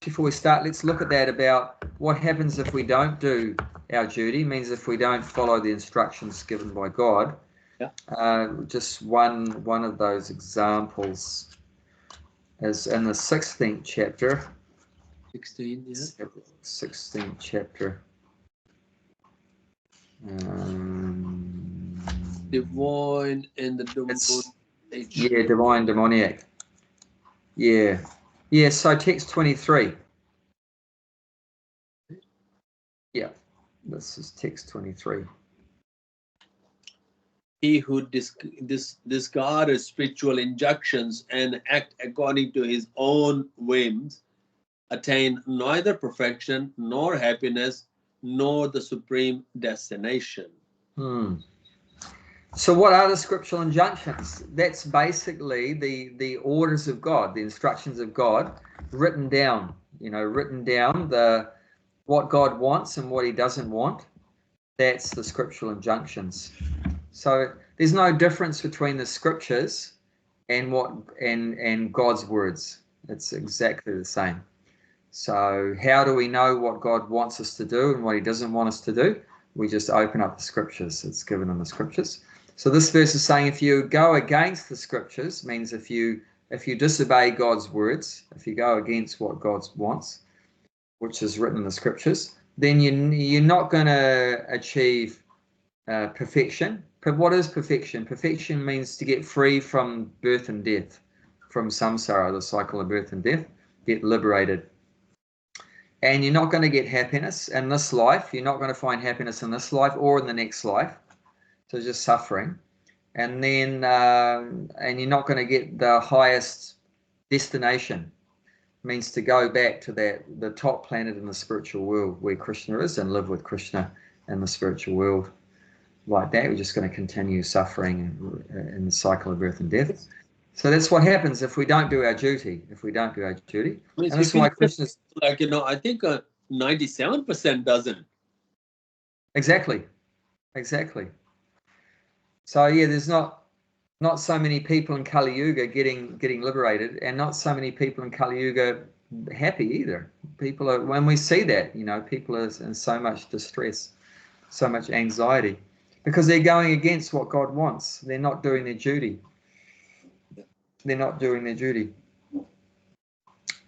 before we start, let's look at that about what happens if we don't do our duty. It means if we don't follow the instructions given by God. Yeah. Just one of those examples is in the 16th chapter. 16, yeah. 16th chapter. Divine and the demoniac. Yeah, divine demoniac. Yeah. Yeah, so text 23. Yeah, this is text 23. He who discards spiritual injunctions and act according to his own whims attain neither perfection nor happiness nor the supreme destination. So what are the scriptural injunctions? That's basically the orders of God, the instructions of God written down, what God wants and what he doesn't want. That's the scriptural injunctions. So there's no difference between the scriptures and God's words. It's exactly the same. So how do we know what God wants us to do and what he doesn't want us to do? We just open up the scriptures. It's given in the scriptures. So this verse is saying if you go against the scriptures, means if you disobey God's words, if you go against what God wants, which is written in the scriptures, then you're not going to achieve perfection. But what is perfection? Perfection means to get free from birth and death, from samsara, the cycle of birth and death, get liberated. And you're not going to get happiness in this life. You're not going to find happiness in this life or in the next life. So just suffering. And then, and you're not going to get the highest destination. It means to go back to the top planet in the spiritual world where Krishna is and live with Krishna in the spiritual world. Like that, we're just going to continue suffering in the cycle of birth and death. So that's what happens if we don't do our duty. And that's why Krishna's like, I think 97% doesn't. Exactly. So yeah, there's not so many people in Kali Yuga getting liberated, and not so many people in Kali Yuga happy either. People are, when we see that, people are in so much distress, so much anxiety, because they're going against what God wants. They're not doing their duty.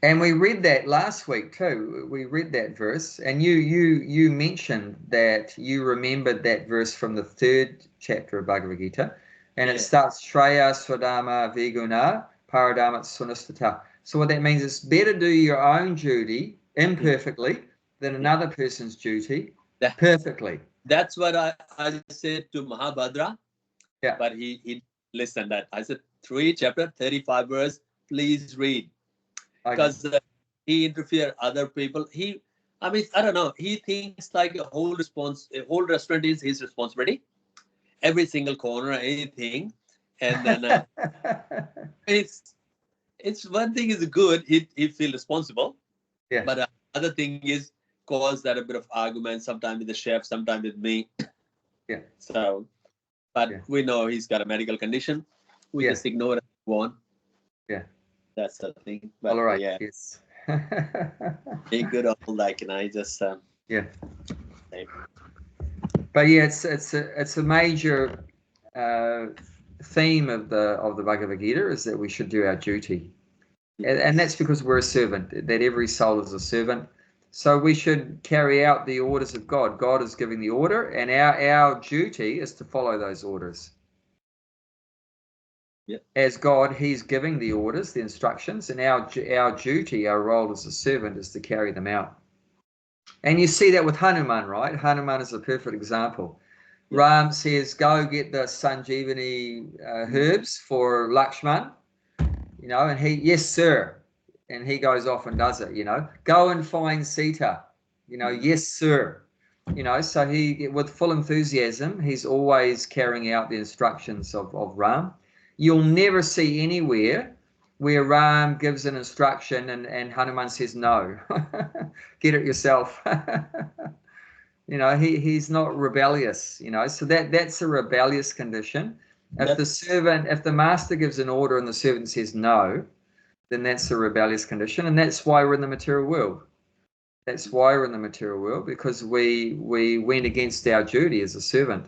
And we read that last week too. We read that verse, and you mentioned that you remembered that verse from the 3rd chapter of Bhagavad Gita, and it starts Shreya Swadharma Viguna Paradharma Sunastata. So what that means is better do your own duty imperfectly than another person's duty perfectly. That's what I said to Mahabhadra. Yeah. But he listened that. I said 3 chapter 35 verse, please read. Because he interfere other people. I don't know. He thinks like a whole restaurant is his responsibility. Every single corner, anything, and then it's one thing is good. He feel responsible. Yeah. But other thing is cause that a bit of argument. Sometimes with the chef, sometimes with me. Yeah. So, but we know he's got a medical condition. We just ignore it. Go on. Yeah. That's the thing. But, all right. Yeah. Yes. Be good old like, and I just yeah. But yeah, it's a major theme of the Bhagavad Gita is that we should do our duty, and that's because we're a servant. That every soul is a servant, so we should carry out the orders of God. God is giving the order, and our duty is to follow those orders. As God, he's giving the orders, the instructions, and our duty, our role as a servant is to carry them out. And you see that with Hanuman, right? Hanuman is a perfect example. Ram says, go get the Sanjeevani herbs for Lakshman, and he, yes, sir. And he goes off and does it, Go and find Sita, yes, sir. So he, with full enthusiasm, he's always carrying out the instructions of Ram. You'll never see anywhere where Ram gives an instruction and Hanuman says, no, get it yourself. He's not rebellious, so that's a rebellious condition. If the master gives an order and the servant says no, then that's a rebellious condition, and that's why we're in the material world. That's why we're in the material world, because we went against our duty as a servant.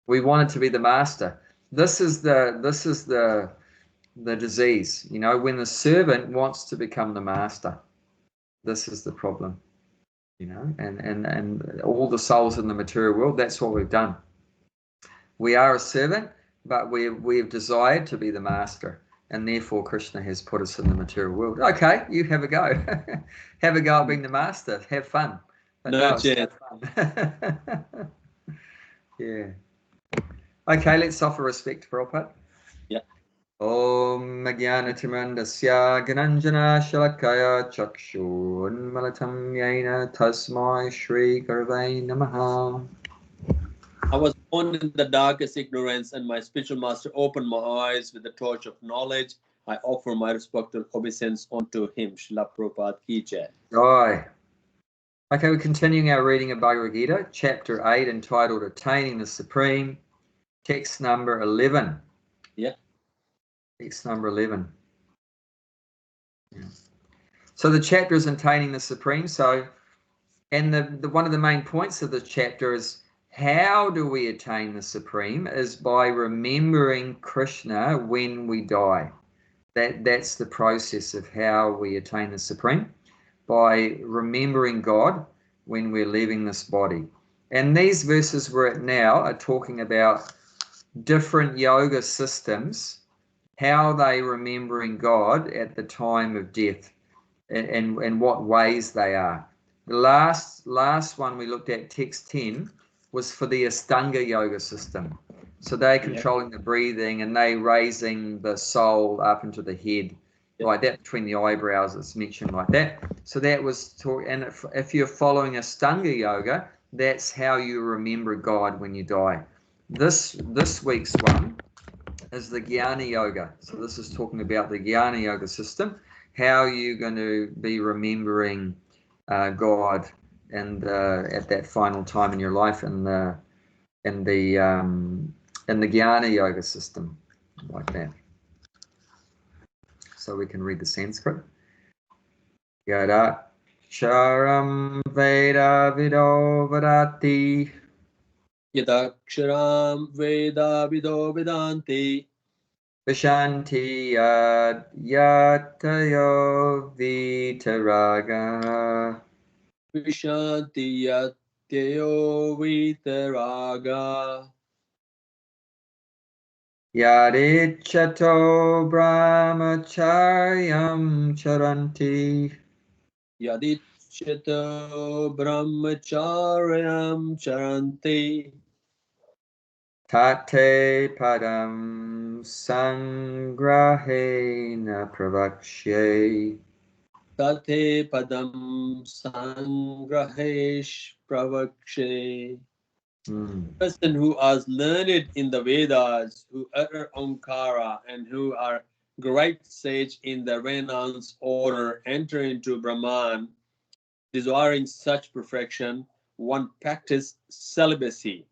We wanted to be the master. This is the disease, you know, when the servant wants to become the master. This is the problem, you know, and all the souls in the material world, that's what we've done. We are a servant, but we've desired to be the master, and therefore Krishna has put us in the material world. Okay, you have a go. Have a go at being the master. Have fun. But no, it's no fun. Yeah. Okay, let's offer respect for Prabhupada. Yeah. Om Jnanatimandasya Gananjana Shalakaya Chakshun Malatam Yaina Tasmai Shri Gurve Namaha. I was born in the darkest ignorance, and my spiritual master opened my eyes with the torch of knowledge. I offer my respectful obeisance unto him. Srila Prabhupada Ki Jai. Right. Okay, we're continuing our reading of Bhagavad Gita, chapter 8, entitled Attaining the Supreme, text number 11. Yeah. Text number 11. Yeah. So the chapter is Attaining the Supreme. So, and the one of the main points of the chapter is, how do we attain the Supreme? Is by remembering Krishna when we die. That's the process of how we attain the Supreme, by remembering God when we're leaving this body. And these verses we're at now are talking about different yoga systems, how they remembering God at the time of death, and what ways they are. The last one we looked at, text 10, was for the Astanga yoga system. So they're controlling the breathing, and they raising the soul up into the head, like that, between the eyebrows. It's mentioned like that. So that was and if you're following Astanga yoga, that's how you remember God when you die. This week's one is the Jnana yoga. So this is talking about the Jnana yoga system, how you're going to be remembering God and at that final time in your life, in the Jnana yoga system, like that. So we can read the Sanskrit. Yada charam veda vido vadati. Yada ksharam veda vido vedanti. Vishanti yatayo vitaraga. Vishanti yatayo vitaraga. Yadichato brahmacharyam charanti. Yadichato brahmacharyam charanti. Tate padam sangrahena pravakshe. Tate padam sangrahesh pravakshe. Person who is learned in the Vedas, who utter Omkara, and who are great sage in the renounced order, enter into Brahman, desiring such perfection, one practice celibacy.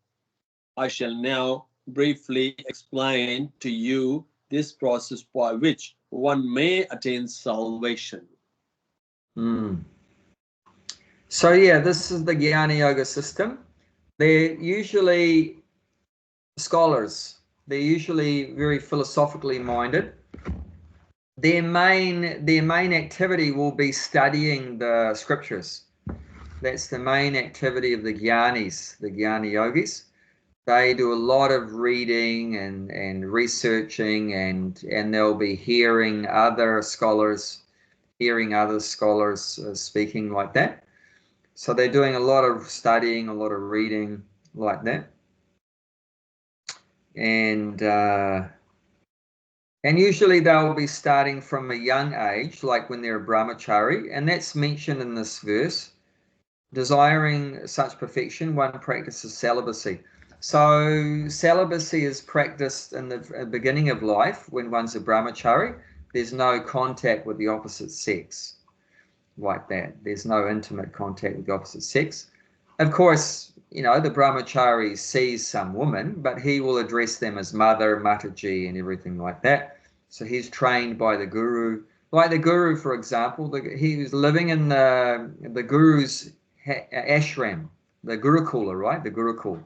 I shall now briefly explain to you this process by which one may attain salvation. So yeah, this is the Jnana yoga system. They're usually scholars. They're usually very philosophically minded. Their main activity will be studying the scriptures. That's the main activity of the Jnanis, the Jnana yogis. They do a lot of reading and researching, and they'll be hearing other scholars speaking like that. So they're doing a lot of studying, a lot of reading like that. And usually they'll be starting from a young age, like when they're a brahmachari, and that's mentioned in this verse. Desiring such perfection, one practices celibacy. So celibacy is practiced in the beginning of life when one's a brahmachari. There's no contact with the opposite sex, like that. There's no intimate contact with the opposite sex. Of course, you know, the brahmachari sees some woman, but he will address them as mother, mataji, and everything like that. So he's trained by the guru Like the guru, for example, he was living in the guru's ashram, the gurukula, right? The gurukul.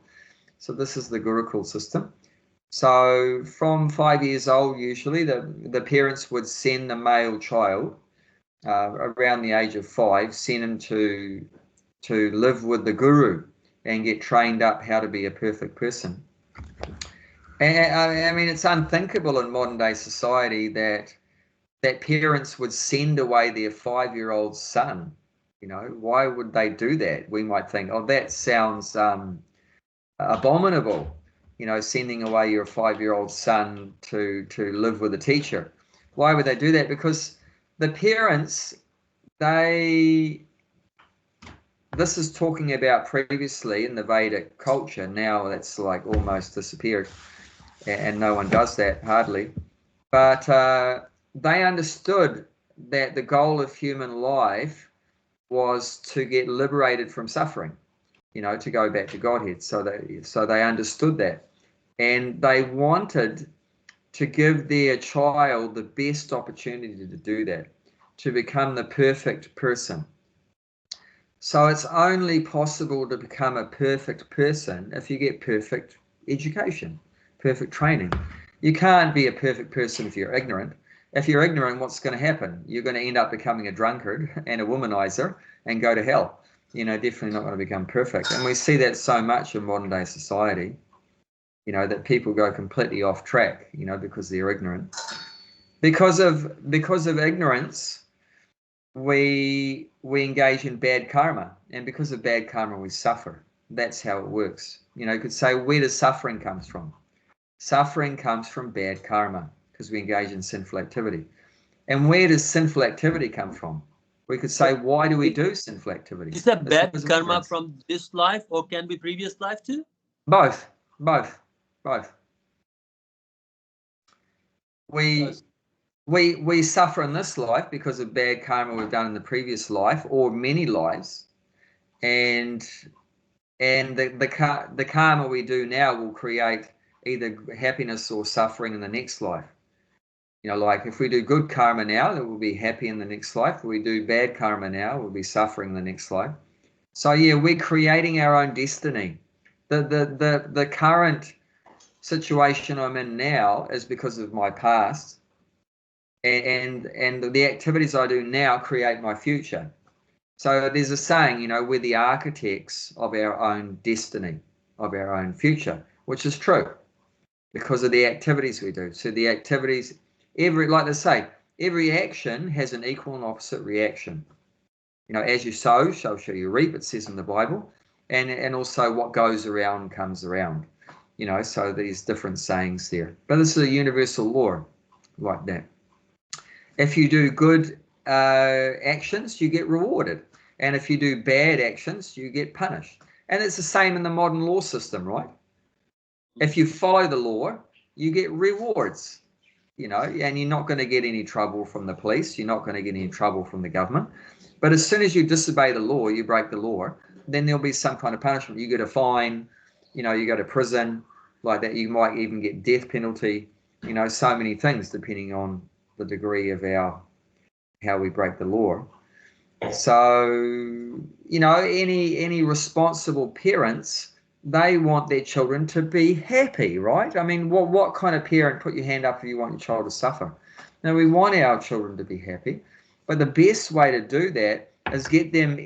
So this is the gurukul system. So from 5 years old, usually the parents would send the male child around the age of 5, send him to live with the guru and get trained up how to be a perfect person. And I mean, it's unthinkable in modern day society that parents would send away their 5-year-old son. You know, why would they do that? We might think, oh, that sounds abominable. You know, sending away your 5-year-old son to live with a teacher. Why would they do that? Because the parents, this is talking about previously in the Vedic culture. Now that's like almost disappeared, and no one does that hardly. But they understood that the goal of human life was to get liberated from suffering, you know, to go back to Godhead. So they understood that, and they wanted to give their child the best opportunity to do that, to become the perfect person. So it's only possible to become a perfect person if you get perfect education, perfect training. You can't be a perfect person if you're ignorant. If you're ignorant, what's going to happen? You're going to end up becoming a drunkard and a womanizer and go to hell. You know, definitely not going to become perfect. And we see that so much in modern day society, you know, that people go completely off track, you know, because they're ignorant. Because of ignorance, we engage in bad karma, and because of bad karma, we suffer. That's how it works. You know, you could say, where does suffering comes from? Suffering comes from bad karma, because we engage in sinful activity. And where does sinful activity come from? We could say, why do we do sinful activity? Is that bad karma from this life, or can be previous life too? Both. We suffer in this life because of bad karma we've done in the previous life, or many lives, and the karma we do now will create either happiness or suffering in the next life. You know, like if we do good karma now, then we'll be happy in the next life. If we do bad karma now, we'll be suffering in the next life. So yeah, we're creating our own destiny. The current situation I'm in now is because of my past, and the activities I do now create my future. So there's a saying, you know, we're the architects of our own destiny, of our own future, which is true because of the activities we do. So the activities, like they say, every action has an equal and opposite reaction. You know, as you sow, so shall you reap, it says in the Bible. And also what goes around comes around. You know, so these different sayings there. But this is a universal law like that. If you do good actions, you get rewarded. And if you do bad actions, you get punished. And it's the same in the modern law system, right? If you follow the law, you get rewards, you know, and you're not going to get any trouble from the police. You're not going to get any trouble from the government. But as soon as you disobey the law, you break the law, then there'll be some kind of punishment. You get a fine, you know, you go to prison like that. You might even get death penalty, you know, so many things depending on the degree of how we break the law. So, you know, any responsible parents, they want their children to be happy, right? I mean, what kind of parent, put your hand up if you want your child to suffer? Now, we want our children to be happy, but the best way to do that is get them,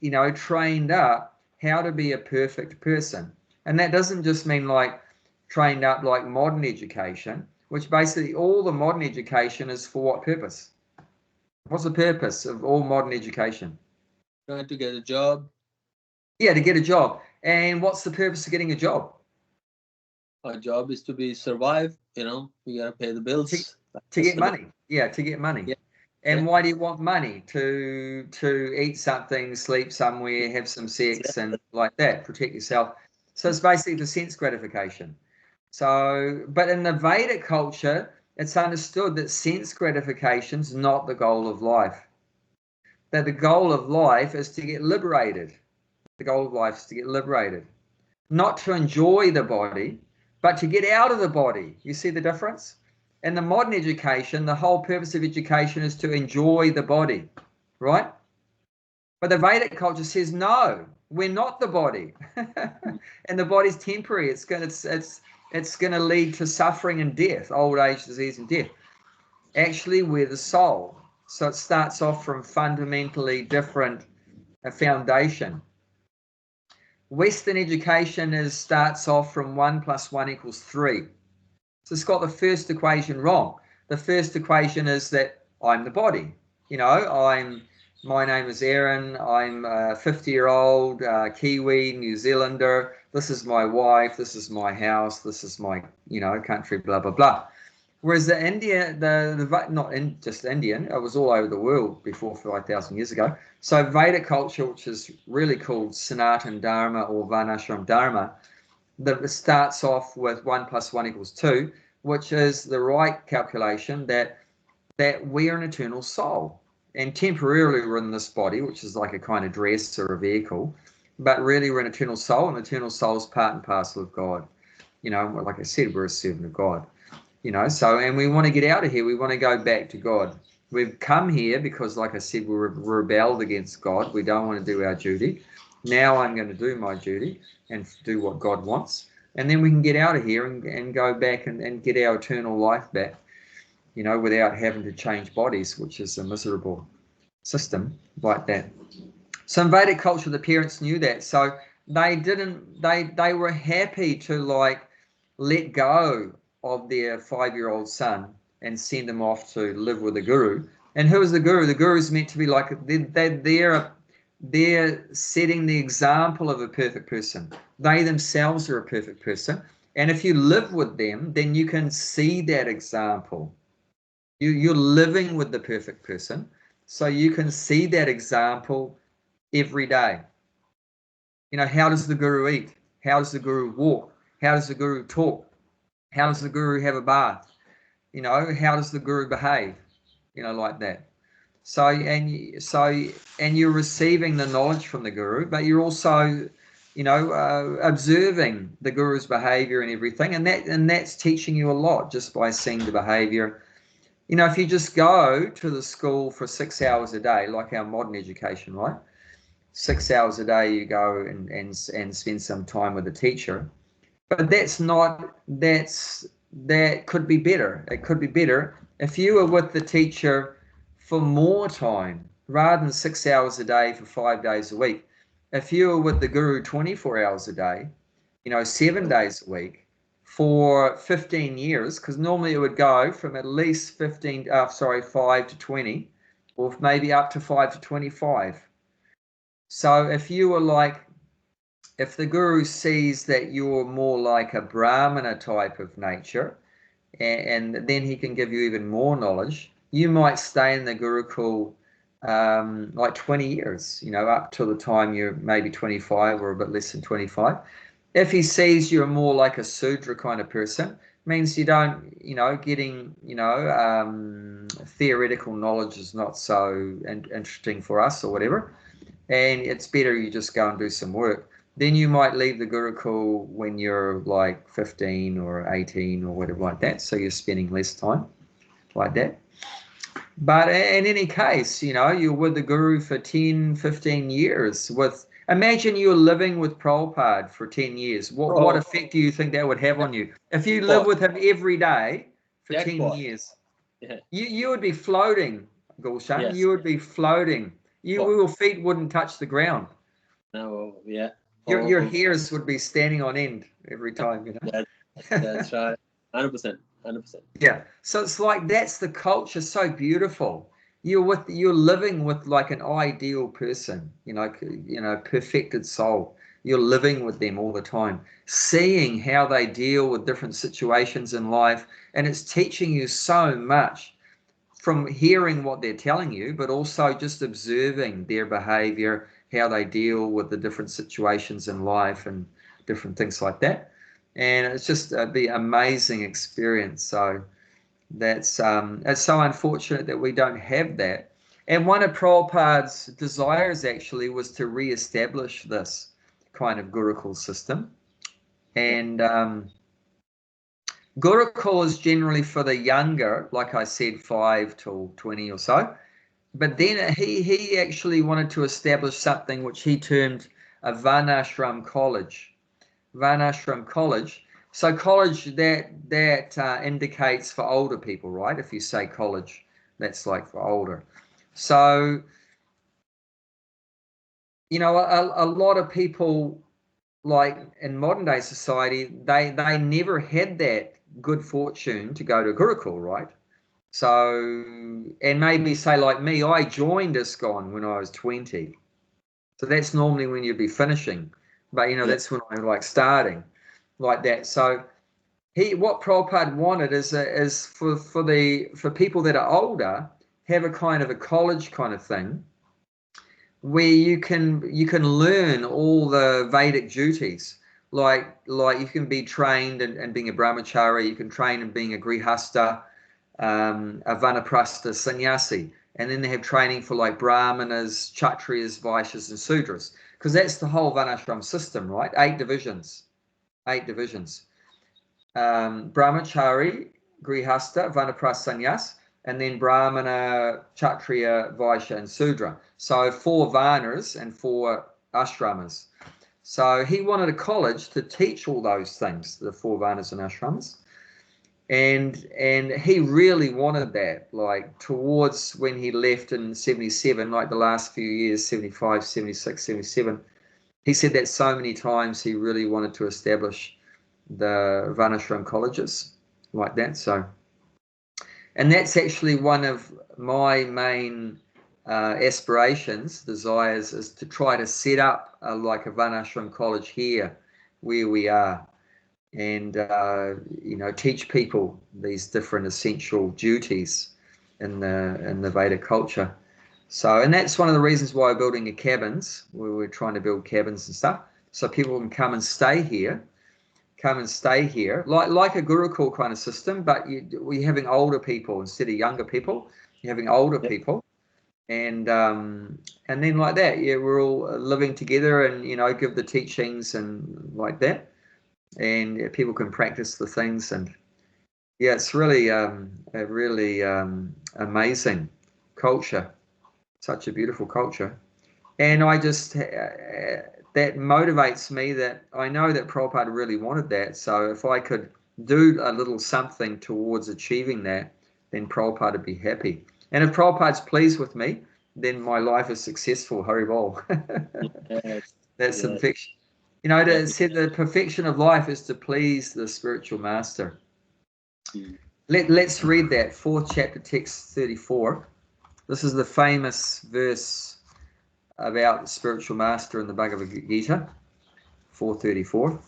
you know, trained up how to be a perfect person. And that doesn't just mean like trained up like modern education, which basically all the modern education is for what purpose? What's the purpose of all modern education? Trying to get a job. Yeah, to get a job. And what's the purpose of getting a job? Our job is to survive, you know, we got to pay the bills. To get money. Yeah, to get money. Yeah. And why do you want money? To eat something, sleep somewhere, have some sex and like that, protect yourself. So it's basically for sense gratification. So, but in the Vedic culture, it's understood that sense gratification is not the goal of life. That the goal of life is to get liberated. The goal of life is to get liberated. Not to enjoy the body, but to get out of the body. You see the difference? In the modern education, the whole purpose of education is to enjoy the body, right? But the Vedic culture says, no, we're not the body. And the body's temporary. It's going to lead to suffering and death, old age, disease, and death. Actually, we're the soul. So it starts off from fundamentally different foundation. Western education starts off from 1 + 1 = 3. So it's got the first equation wrong. The first equation is that I'm the body. You know, my name is Aaron. I'm a 50-year-old Kiwi, New Zealander. This is my wife. This is my house. This is my, country, blah, blah, blah. Whereas the India, not in just Indian, it was all over the world before 5,000 years ago. So Vedic culture, which is really called Sanatan Dharma or Varnashram Dharma, that starts off with 1 + 1 = 2, which is the right calculation that we are an eternal soul. And temporarily we're in this body, which is like a kind of dress or a vehicle, but really we're an eternal soul, and eternal soul is part and parcel of God. Like I said, we're a servant of God. And we want to get out of here. We want to go back to God. We've come here because, like I said, we rebelled against God. We don't want to do our duty. Now I'm going to do my duty and do what God wants. And then we can get out of here and go back and get our eternal life back, without having to change bodies, which is a miserable system like that. So in Vedic culture, the parents knew that. So they were happy to let go of their 5-year-old son and send him off to live with the guru. And who is the guru? The guru is meant to be they're setting the example of a perfect person. They themselves are a perfect person. And if you live with them, then you can see that example. You're living with the perfect person. So you can see that example every day. How does the guru eat? How does the guru walk? How does the guru talk? How does the guru have a bath? How does the guru behave? Like that. So you're receiving the knowledge from the guru, but you're also, observing the guru's behavior and everything, and that's teaching you a lot just by seeing the behavior. If you just go to the school for 6 hours a day, like our modern education, right? 6 hours a day you go and spend some time with the teacher. But that could be better. It could be better if you were with the teacher for more time, rather than 6 hours a day for 5 days a week. If you were with the guru 24 hours a day, 7 days a week for 15 years, because normally it would go from at least 5 to 20, or maybe up to 5 to 25. So if the guru sees that you're more like a Brahmana type of nature, and then he can give you even more knowledge, you might stay in the Gurukul 20 years, up till the time you're maybe 25 or a bit less than 25. If he sees you're more like a Sudra kind of person, means you don't, getting, theoretical knowledge is not so interesting for us or whatever, and it's better you just go and do some work. Then you might leave the Gurukul when you're like 15 or 18 or whatever like that. So you're spending less time like that. But in any case, you're with the Guru for 10, 15 years. Imagine you're living with Prabhupada for 10 years. What effect do you think that would have on you? If you live with him every day for 10 years, you would be floating, Gulshan. Yes. You would be floating. Your feet wouldn't touch the ground. No, yeah. Your hairs would be standing on end every time, That's right. 100%. Yeah. So it's that's the culture. So beautiful. You're living with like an ideal person, perfected soul. You're living with them all the time, seeing how they deal with different situations in life, and it's teaching you so much from hearing what they're telling you, but also just observing their behavior, how they deal with the different situations in life and different things like that. And it's just the amazing experience. So that's it's so unfortunate that we don't have that. And one of Prabhupada's desires actually was to re-establish this kind of Gurukul system. And Gurukul is generally for the younger, like I said, 5 to 20 or so. But then he actually wanted to establish something which he termed a Varnashram college. Varnashram college. So college, that indicates for older people, right? If you say college, that's like for older. So, you know, a lot of people, like in modern day society, they never had that good fortune to go to Gurukul, right? So, and maybe say like me, I joined ISKCON when I was 20. So that's normally when you'd be finishing. But, you know, that's when I'm like starting like that. So what Prabhupada wanted is for people that are older, have a kind of a college kind of thing where you can learn all the Vedic duties. Like you can be trained in being a brahmachari, you can train in being a grihasta, a vanaprastha sannyasi, and then they have training for like brahmanas, kshatriyas, vaishyas, and sudras, because that's the whole varnashram system, right? 8 divisions. Brahmachari, grihasta, vanaprastha, sannyas, and then brahmana, kshatriya, vaishya, and sudra. So 4 varnas and 4 ashramas. So he wanted a college to teach all those things, the 4 varnas and ashramas. And he really wanted that, like towards when he left in 77, like the last few years, 75, 76, 77, he said that so many times. He really wanted to establish the Varnashram colleges like that. So, and that's actually one of my main aspirations, desires, is to try to set up like a Varnashram college here where we are, and you know, teach people these different essential duties in the Vedic culture. So, and that's one of the reasons why we're building a cabins, where we're trying to build cabins and stuff, so people can come and stay here, like a Gurukul kind of system, but we're having older people instead of younger people. You're having older people, and then like that, we're all living together, and you know, give the teachings and like that. And people can practice the things, and it's really a really amazing culture, such a beautiful culture. And I just that motivates me, that I know that Prabhupada really wanted that. So if I could do a little something towards achieving that, then Prabhupada would be happy. And if Prabhupada's pleased with me, then my life is successful. Hari bol. That's the perfection. You know, it said the perfection of life is to please the spiritual master. Let's read that 4th chapter, text 34. This is the famous verse about the spiritual master in the Bhagavad Gita, 4:34.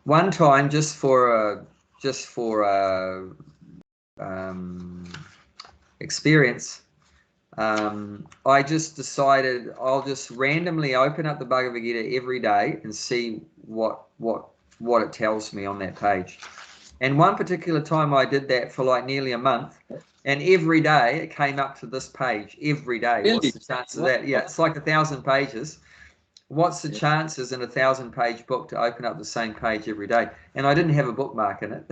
One time, just for experience, I just decided I'll just randomly open up the Bhagavad Gita every day and see what it tells me on that page. And one particular time I did that for like nearly a month, and every day it came up to this page every day. Really? What's the chances of that? Yeah, it's like 1,000 pages. What's the chances in a 1,000-page book to open up the same page every day? And I didn't have a bookmark in it.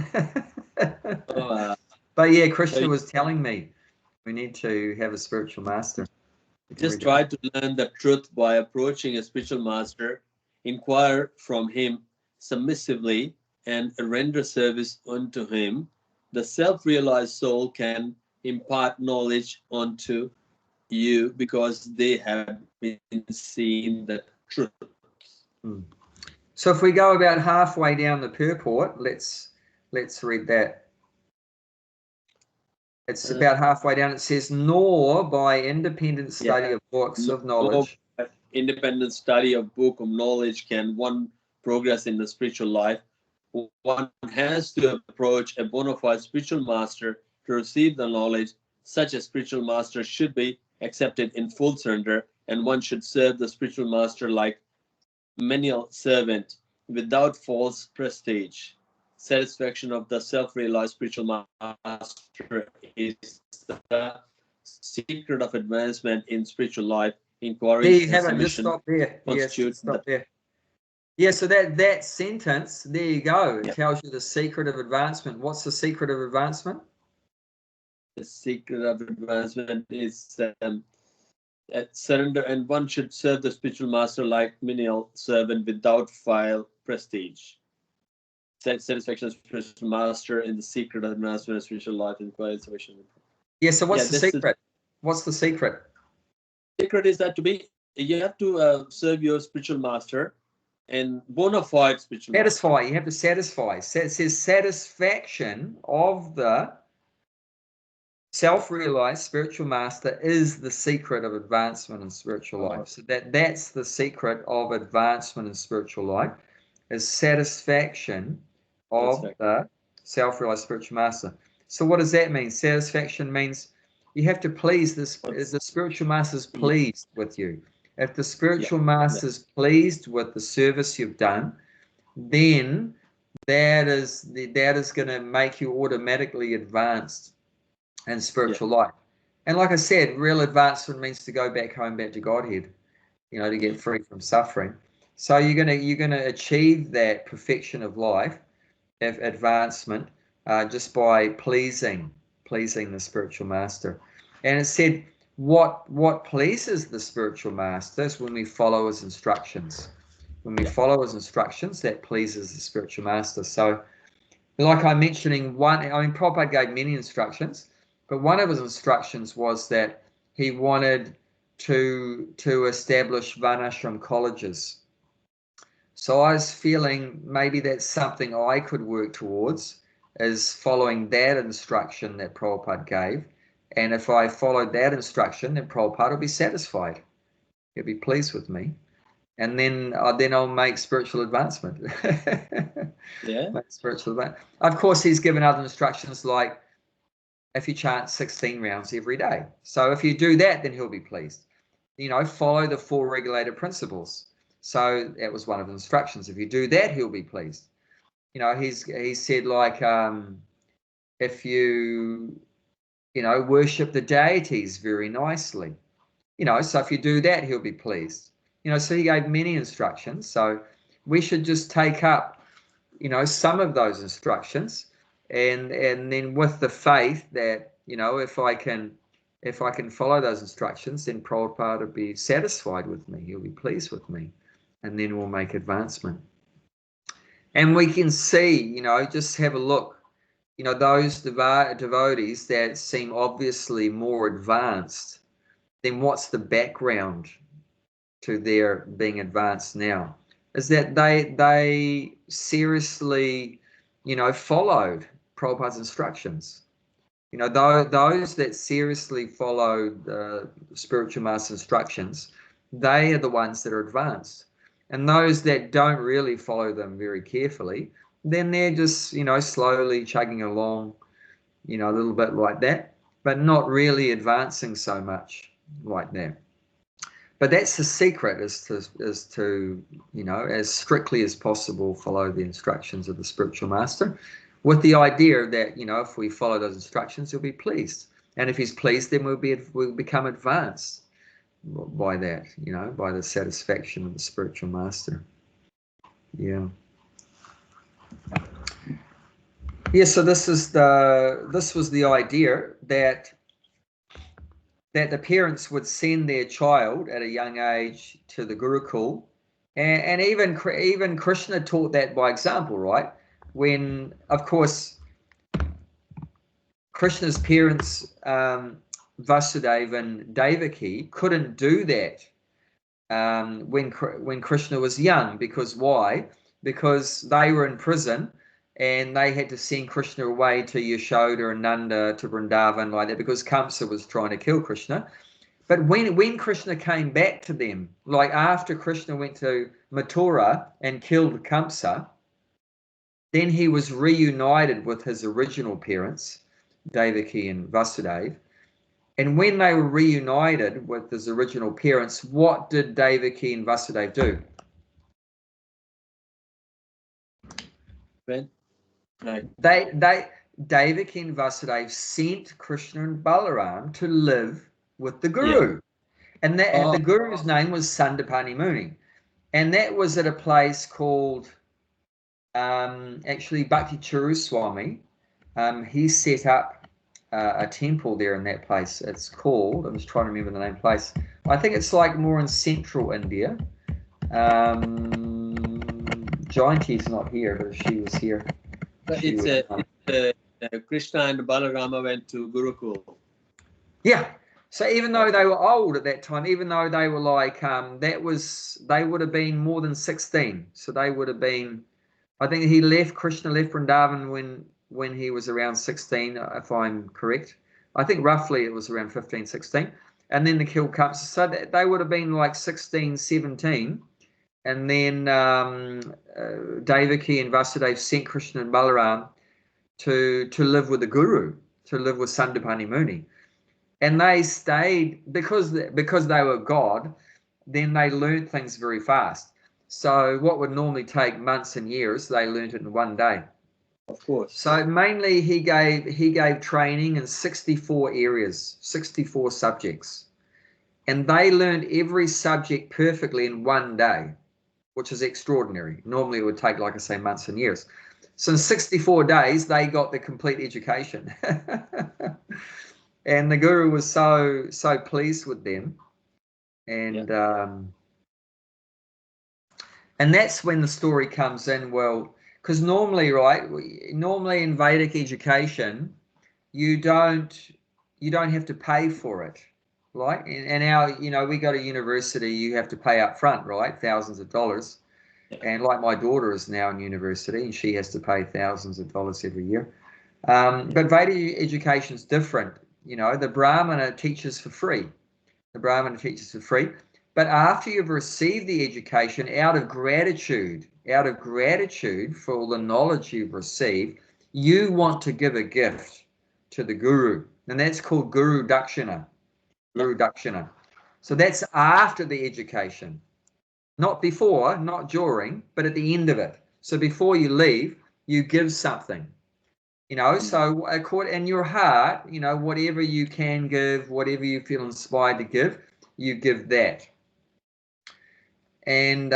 But yeah, Krishna was telling me we need to have a spiritual master. Just try to learn the truth by approaching a spiritual master, inquire from him submissively, and render service unto him. The self-realized soul can impart knowledge unto you because they have been seeing the truth. So if we go about halfway down the purport, let's read that. It's about halfway down. It says, nor by independent study of books of knowledge. Independent study of book of knowledge can one progress in the spiritual life. One has to approach a bona fide spiritual master to receive the knowledge. Such a spiritual master should be accepted in full surrender, and one should serve the spiritual master like menial servant without false prestige. Satisfaction of the self-realized spiritual master is the secret of advancement in spiritual life. Inquiry and submission constitute. Stop there. Yeah, so that sentence, there you go. It Yep. tells you the secret of advancement. What's the secret of advancement? The secret of advancement is surrender, and one should serve the spiritual master like menial servant without vile prestige. Satisfaction of spiritual master in the secret of advancement of spiritual life and quiet salvation. Yeah, so what's the secret? What's the secret? Secret is that you have to serve your spiritual master and bona fide spiritual satisfy master. You have to satisfy. It says satisfaction of the self-realized spiritual master is the secret of advancement in spiritual life. So that's the secret of advancement in spiritual life, is satisfaction of the self-realized spiritual master. So what does that mean? Satisfaction means you have to please this. The spiritual master is pleased with you. If the spiritual master is pleased with the service you've done, then that is going to make you automatically advanced in spiritual life. And like I said, real advancement means to go back home, back to Godhead, to get free from suffering. So you're gonna achieve that perfection of life, advancement, just by pleasing the spiritual master. And it said, what pleases the spiritual master is when we follow his instructions. When we follow his instructions, that pleases the spiritual master. So, like I'm mentioning, Prabhupada gave many instructions, but one of his instructions was that he wanted to establish Varnashram colleges. So I was feeling maybe that's something I could work towards, is following that instruction that Prabhupada gave. And if I followed that instruction, then Prabhupada will be satisfied. He'll be pleased with me. And then I'll make spiritual advancement. Make spiritual advancement. Of course, he's given other instructions like if you chant 16 rounds every day. So if you do that, then he'll be pleased. Follow the 4 regulated principles. So that was one of the instructions. If you do that, he'll be pleased. He said like if you worship the deities very nicely. So if you do that, he'll be pleased. So he gave many instructions. So we should just take up, some of those instructions, and then with the faith that, if I can follow those instructions, then Prabhupada will be satisfied with me. He'll be pleased with me, and then we'll make advancement. And we can see, just have a look, those devotees that seem obviously more advanced, then what's the background to their being advanced now? Is that they seriously, followed Prabhupada's instructions. Those that seriously followed the spiritual master instructions, they are the ones that are advanced. And those that don't really follow them very carefully, then they're just, slowly chugging along, a little bit like that, but not really advancing so much like that. But that's the secret, is to as strictly as possible follow the instructions of the spiritual master, with the idea that if we follow those instructions, he'll be pleased, and if he's pleased, then we'll become advanced by that, by the satisfaction of the spiritual master. So this was the idea that the parents would send their child at a young age to the Gurukul, and even Krishna taught that by example, right? When, of course, Krishna's parents, Vasudeva and Devaki, couldn't do that when Krishna was young, because why? Because they were in prison, and they had to send Krishna away to Yashoda and Nanda to Vrindavan like that, because Kamsa was trying to kill Krishna. But when Krishna came back to them, like after Krishna went to Mathura and killed Kamsa, then he was reunited with his original parents, Devaki and Vasudeva. And when they were reunited with his original parents, what did Devaki and Vasudeva do? Devaki and Vasudeva sent Krishna and Balaram to live with the Guru. And the Guru's name was Sandipani Muni. And that was at a place called, actually, Bhakti Churu Swami. He set up a temple there in that place. It's called, I'm just trying to remember the name of the place. I think it's like more in central India. Jayanti's not here, but she was here. Krishna and Balarama went to Gurukul. Yeah. So even though they were old at that time, even though they were like, they would have been more than 16. So they would have been, I think Krishna left Vrindavan when he was around 16, if I'm correct. I think roughly it was around 15, 16. And then the kill comes. So they would have been like 16, 17. And then Devaki and Vasudeva sent Krishna and Balaram to live with the Guru, to live with Sandipani Muni. And they stayed, because they were God, then they learned things very fast. So what would normally take months and years, they learned it in one day. Of course. So mainly he gave training in 64 areas, 64 subjects. And they learned every subject perfectly in one day, which is extraordinary. Normally it would take, like I say, months and years. So in 64 days, they got the complete education. And the Guru was so pleased with them. And and that's when the story comes in. Well, because normally, right, normally in Vedic education, you don't have to pay for it, right? And now, we go to university, you have to pay up front, right? Thousands of dollars. And like my daughter is now in university, and she has to pay thousands of dollars every year. But Vedic education is different. The Brahmana teaches for free. But after you've received the education, out of gratitude for all the knowledge you've received, you want to give a gift to the Guru. And that's called Guru Dakshina. Guru Dakshina. So that's after the education. Not before, not during, but at the end of it. So before you leave, you give something. So in your heart, whatever you can give, whatever you feel inspired to give, you give that. And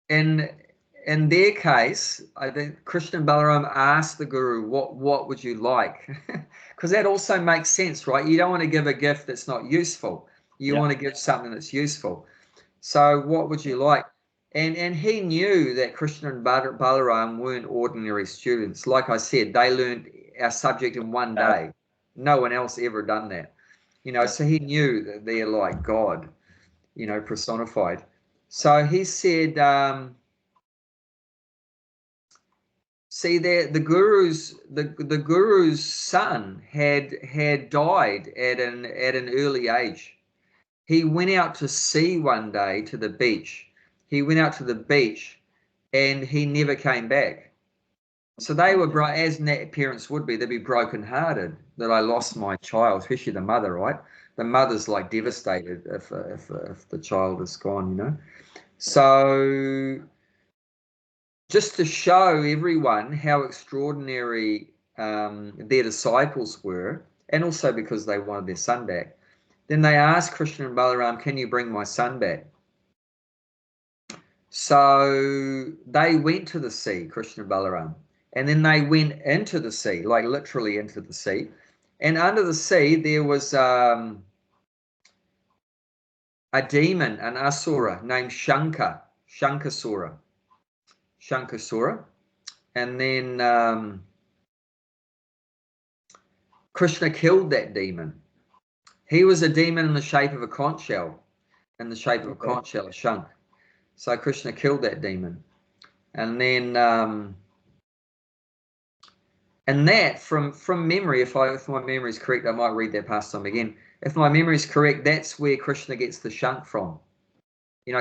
in their case, I think Krishna and Balaram asked the Guru, what would you like? Because that also makes sense, right? You don't want to give a gift that's not useful. You want to give something that's useful. So what would you like? And he knew that Krishna and Balaram weren't ordinary students. Like I said, they learned our subject in one day. No one else ever done that. So he knew that they're like God, personified. So he said, see, the Guru's son had died at an early age. He went out to sea one day to the beach. He went out to the beach and he never came back. So they were, as parents would be, they'd be brokenhearted that I lost my child, especially the mother, right? The mother's like devastated if the child is gone, So just to show everyone how extraordinary their disciples were, and also because they wanted their son back, then they asked Krishna and Balaram, can you bring my son back? So they went to the sea, Krishna and Balaram, and then they went into the sea, like literally into the sea. And under the sea, there was a demon, an asura named Shankasura. And then Krishna killed that demon. He was a demon in the shape of a conch shell, a shank. So Krishna killed that demon. And then, and that from memory, if my memory is correct, I might read that pastime again. If my memory is correct, that's where Krishna gets the shank from.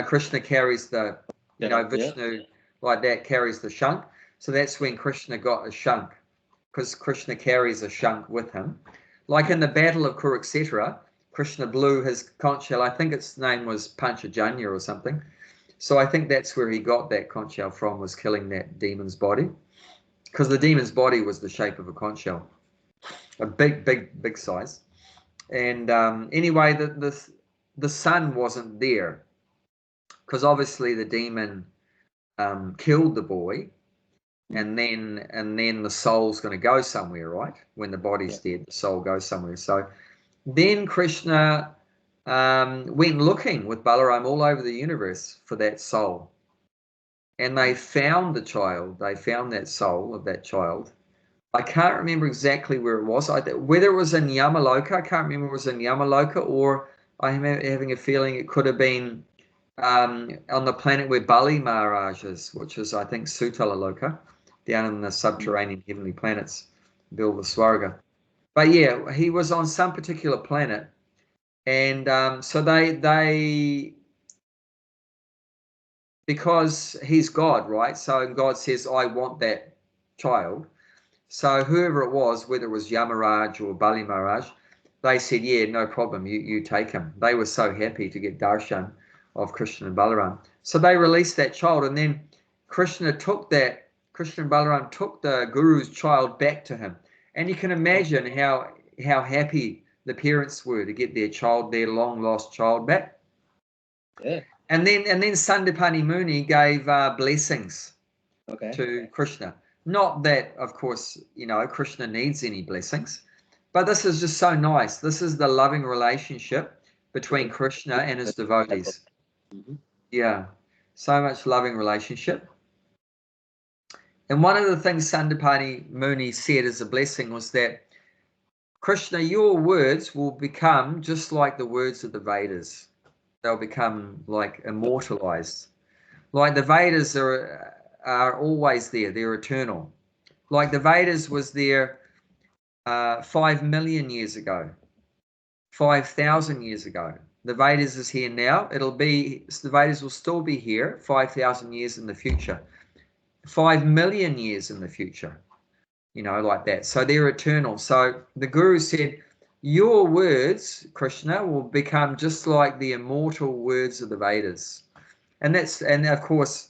Krishna carries the, Vishnu like that carries the shank. So that's when Krishna got a shank, because Krishna carries a shank with him. Like in the Battle of Kurukshetra, Krishna blew his conch shell. I think its name was Panchajanya or something. So I think that's where he got that conch shell from, was killing that demon's body. Because the demon's body was the shape of a conch shell. A big size. And anyway, the son wasn't there, because obviously the demon killed the boy, and then the soul's going to go somewhere, right? When the body's dead, the soul goes somewhere. So then Krishna went looking with Balaram all over the universe for that soul, and they found the child. They found that soul of that child. I can't remember exactly where it was. Whether it was in Yamaloka, I can't remember if it was in Yamaloka, or I'm having a feeling it could have been on the planet where Bali Maharaj is, which is, I think, Sutalaloka, down in the subterranean heavenly planets, Bilvaswarga. But yeah, he was on some particular planet, and so they because he's God, right? So God says, I want that child. So whoever it was, whether it was Yamaraj or Bali Maharaj, they said, yeah, no problem, you take him. They were so happy to get darshan of Krishna and Balaram. So they released that child, and then Krishna and Balaram took the Guru's child back to him. And you can imagine how happy the parents were to get their child, their long lost child, back. Yeah. And then Sandipani Muni gave blessings to Krishna. Not that, of course, Krishna needs any blessings, but this is just so nice. This is the loving relationship between Krishna and his devotees. Yeah, so much loving relationship. And one of the things Sandipani Muni said as a blessing was that, Krishna, your words will become just like the words of the Vedas. They'll become like immortalized. Like the Vedas are always there. They're eternal. Like the Vedas was there 5 million years ago, 5,000 years ago. The Vedas is here now. The Vedas will still be here 5,000 years in the future, 5 million years in the future, like that. So they're eternal. So the Guru said, your words, Krishna, will become just like the immortal words of the Vedas. And of course,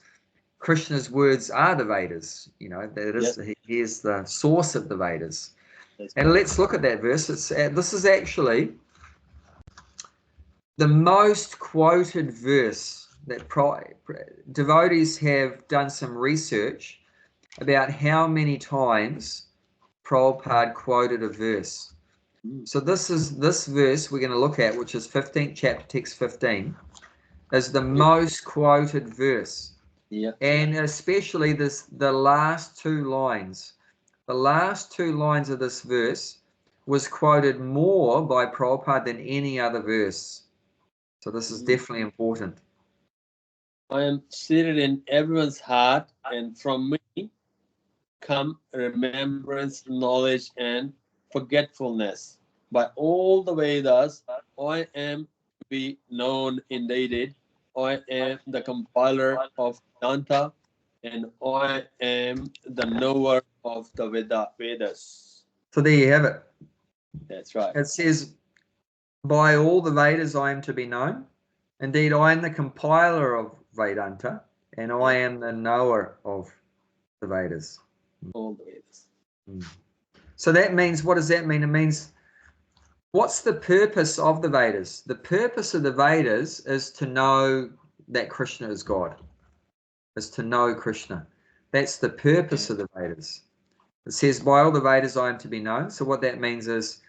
Krishna's words are the Vedas. He is the source of the Vedas. And let's look at that verse. This is actually the most quoted verse that devotees have done some research about how many times Prabhupada quoted a verse. So this verse we're going to look at, which is 15th chapter, text 15, is the most quoted verse. Yeah. And especially the last two lines. The last two lines of this verse was quoted more by Prabhupada than any other verse. So this is definitely important. I am seated in everyone's heart, and from me come remembrance, knowledge, and forgetfulness. By all the Vedas, I am to be known indeed. I am the compiler of Vedanta, and I am the knower of the Vedas. So there you have it. That's right. It says, by all the Vedas I am to be known. Indeed, I am the compiler of Vedanta, and I am the knower of the Vedas. All the Vedas. So that means, what does that mean? It means, what's the purpose of the Vedas? The purpose of the Vedas is to know that Krishna is God, is to know Krishna. That's the purpose of the Vedas. It says, by all the Vedas I am to be known. So what that means is,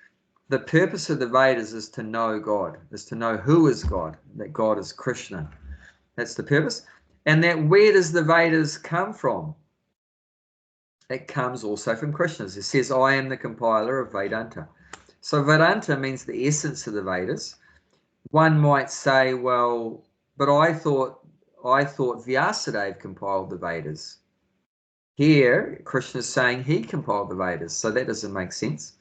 the purpose of the Vedas is to know God, is to know who is God, that God is Krishna. That's the purpose. And that where does the Vedas come from? It comes also from Krishna. It says, I am the compiler of Vedanta. So Vedanta means the essence of the Vedas. One might say, well, but I thought Vyasadeva compiled the Vedas. Here, Krishna is saying he compiled the Vedas, so that doesn't make sense.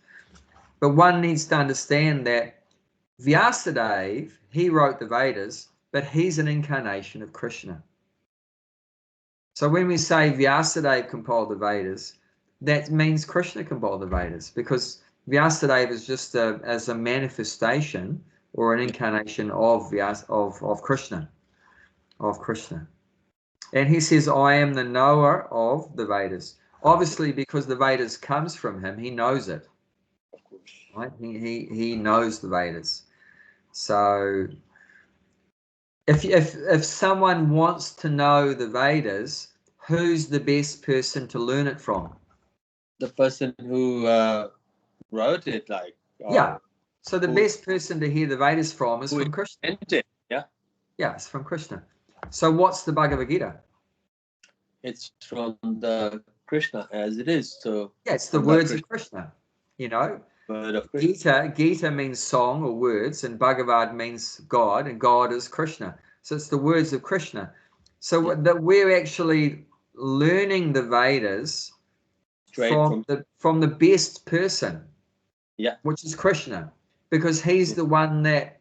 But one needs to understand that Vyasadeva, he wrote the Vedas, but he's an incarnation of Krishna. So when we say Vyasadeva compiled the Vedas, that means Krishna compiled the Vedas, because Vyasadeva is just as a manifestation or an incarnation of Krishna, And he says, I am the knower of the Vedas. Obviously, because the Vedas comes from him, he knows it. Right? He knows the Vedas. So If someone wants to know the Vedas, who's the best person to learn it from? The person who wrote it, like. Yeah. So the best person to hear the Vedas from is from Krishna. Yeah. Yeah, it's from Krishna. So what's the Bhagavad Gita? It's from the Krishna as it is. So yeah, it's the words of Krishna. You know, word of Krishna. Gita means song or words, and Bhagavad means God, and God is Krishna. So it's the words of Krishna. So that we're actually learning the Vedas from the best person, which is Krishna, because he's the one that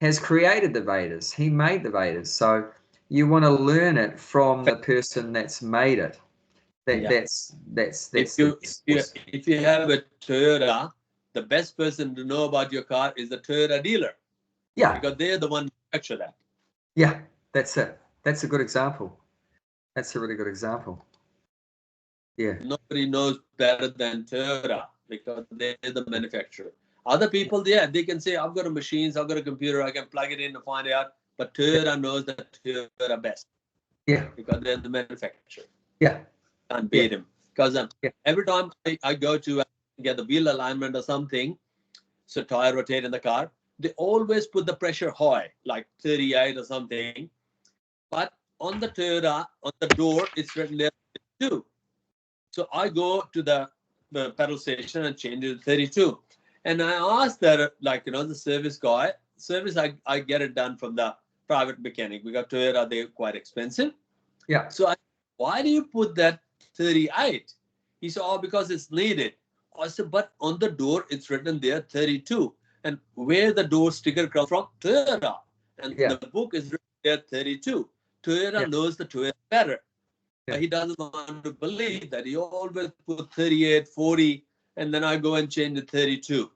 has created the Vedas. He made the Vedas. So you want to learn it from the person that's made it. That's if you have a Toyota, the best person to know about your car is the Toyota dealer. Yeah. Because they're the one who manufacture that. Yeah, that's it. That's a good example. That's a really good example. Yeah. Nobody knows better than Toyota because they're the manufacturer. Other people, they can say, I've got a machines, I've got a computer, I can plug it in and find out. But Toyota knows that Toyota best. Yeah. Because they're the manufacturer. Yeah. Can't beat him. Because every time I go to get the wheel alignment or something, so tire rotate in the car, they always put the pressure high, like 38 or something. But on the Toyota, on the door, it's written there 32. So I go to the petrol station and change it to 32. And I asked that, like, the service guy, I get it done from the private mechanic. We got Toyota, they're quite expensive. Yeah. So why do you put that 38? He said, because it's needed. I said, but on the door, it's written there 32. And where the door sticker comes from? Toyota. And the book is written there 32. Toyota knows the Toyota better. But he doesn't want to believe that. He always put 38, 40, and then I go and change it 32.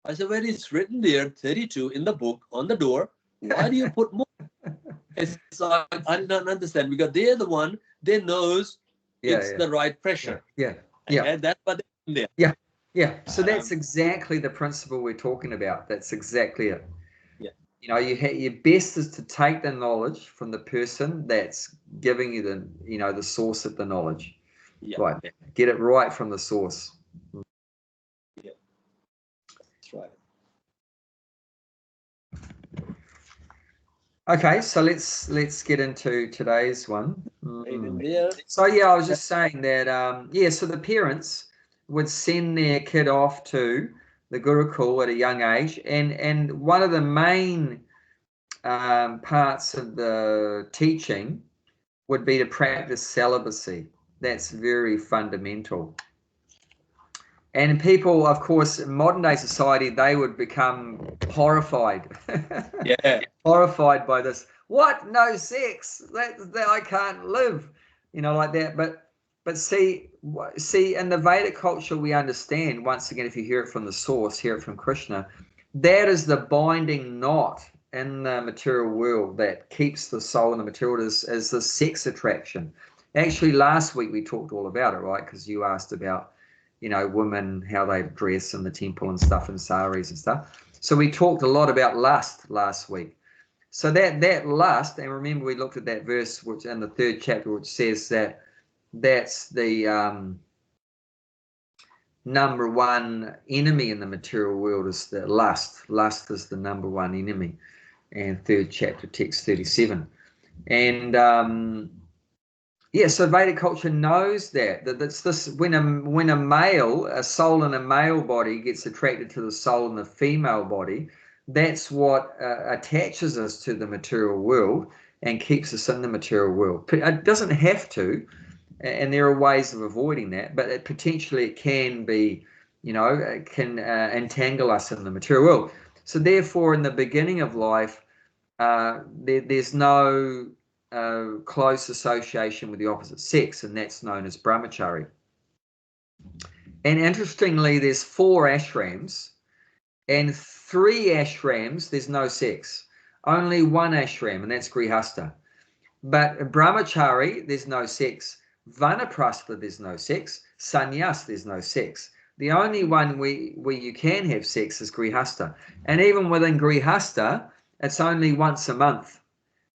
I said, well, it's written there 32 in the book on the door. Why do you put more? It's like, I don't understand, because they're the one, they knows it's the right pressure. Yeah. And that's what they're there. Yeah. Yeah. So that's exactly the principle we're talking about. That's exactly it. Yeah. Your best is to take the knowledge from the person that's giving you the source of the knowledge. Yeah. Right. Yeah. Get it right from the source. Yeah. That's right. Okay, so let's get into today's one. So I was just saying that so the parents would send their kid off to the Gurukul at a young age, and one of the main parts of the teaching would be to practice celibacy. That's very fundamental. And people, of course, in modern day society, they would become horrified. Horrified by this. What? No sex? That I can't live. Like that. But see, in the Vedic culture, we understand, once again, if you hear it from the source, hear it from Krishna, that is the binding knot in the material world that keeps the soul in the material world is the sex attraction. Actually, last week we talked all about it, right? Because you asked about women, how they dress in the temple and stuff, and saris and stuff. So we talked a lot about lust last week. So that lust, and remember we looked at that verse which in the 3rd chapter, which says that that's the number one enemy in the material world is the lust. Lust is the number one enemy. And 3rd chapter, text 37. And so Vedic culture knows that it's this when a soul in a male body gets attracted to the soul in the female body, that's what attaches us to the material world and keeps us in the material world. It doesn't have to, and there are ways of avoiding that, but potentially it can be, it can entangle us in the material world. So therefore, in the beginning of life, there's no close association with the opposite sex, and that's known as brahmachari. And interestingly, there's 4 ashrams, and 3 ashrams there's no sex. Only 1 ashram, and that's grihastha. But brahmachari, there's no sex. Vanaprastha, there's no sex. Sannyas, there's no sex. The only one where you can have sex is grihastha. And even within grihastha, it's only once a month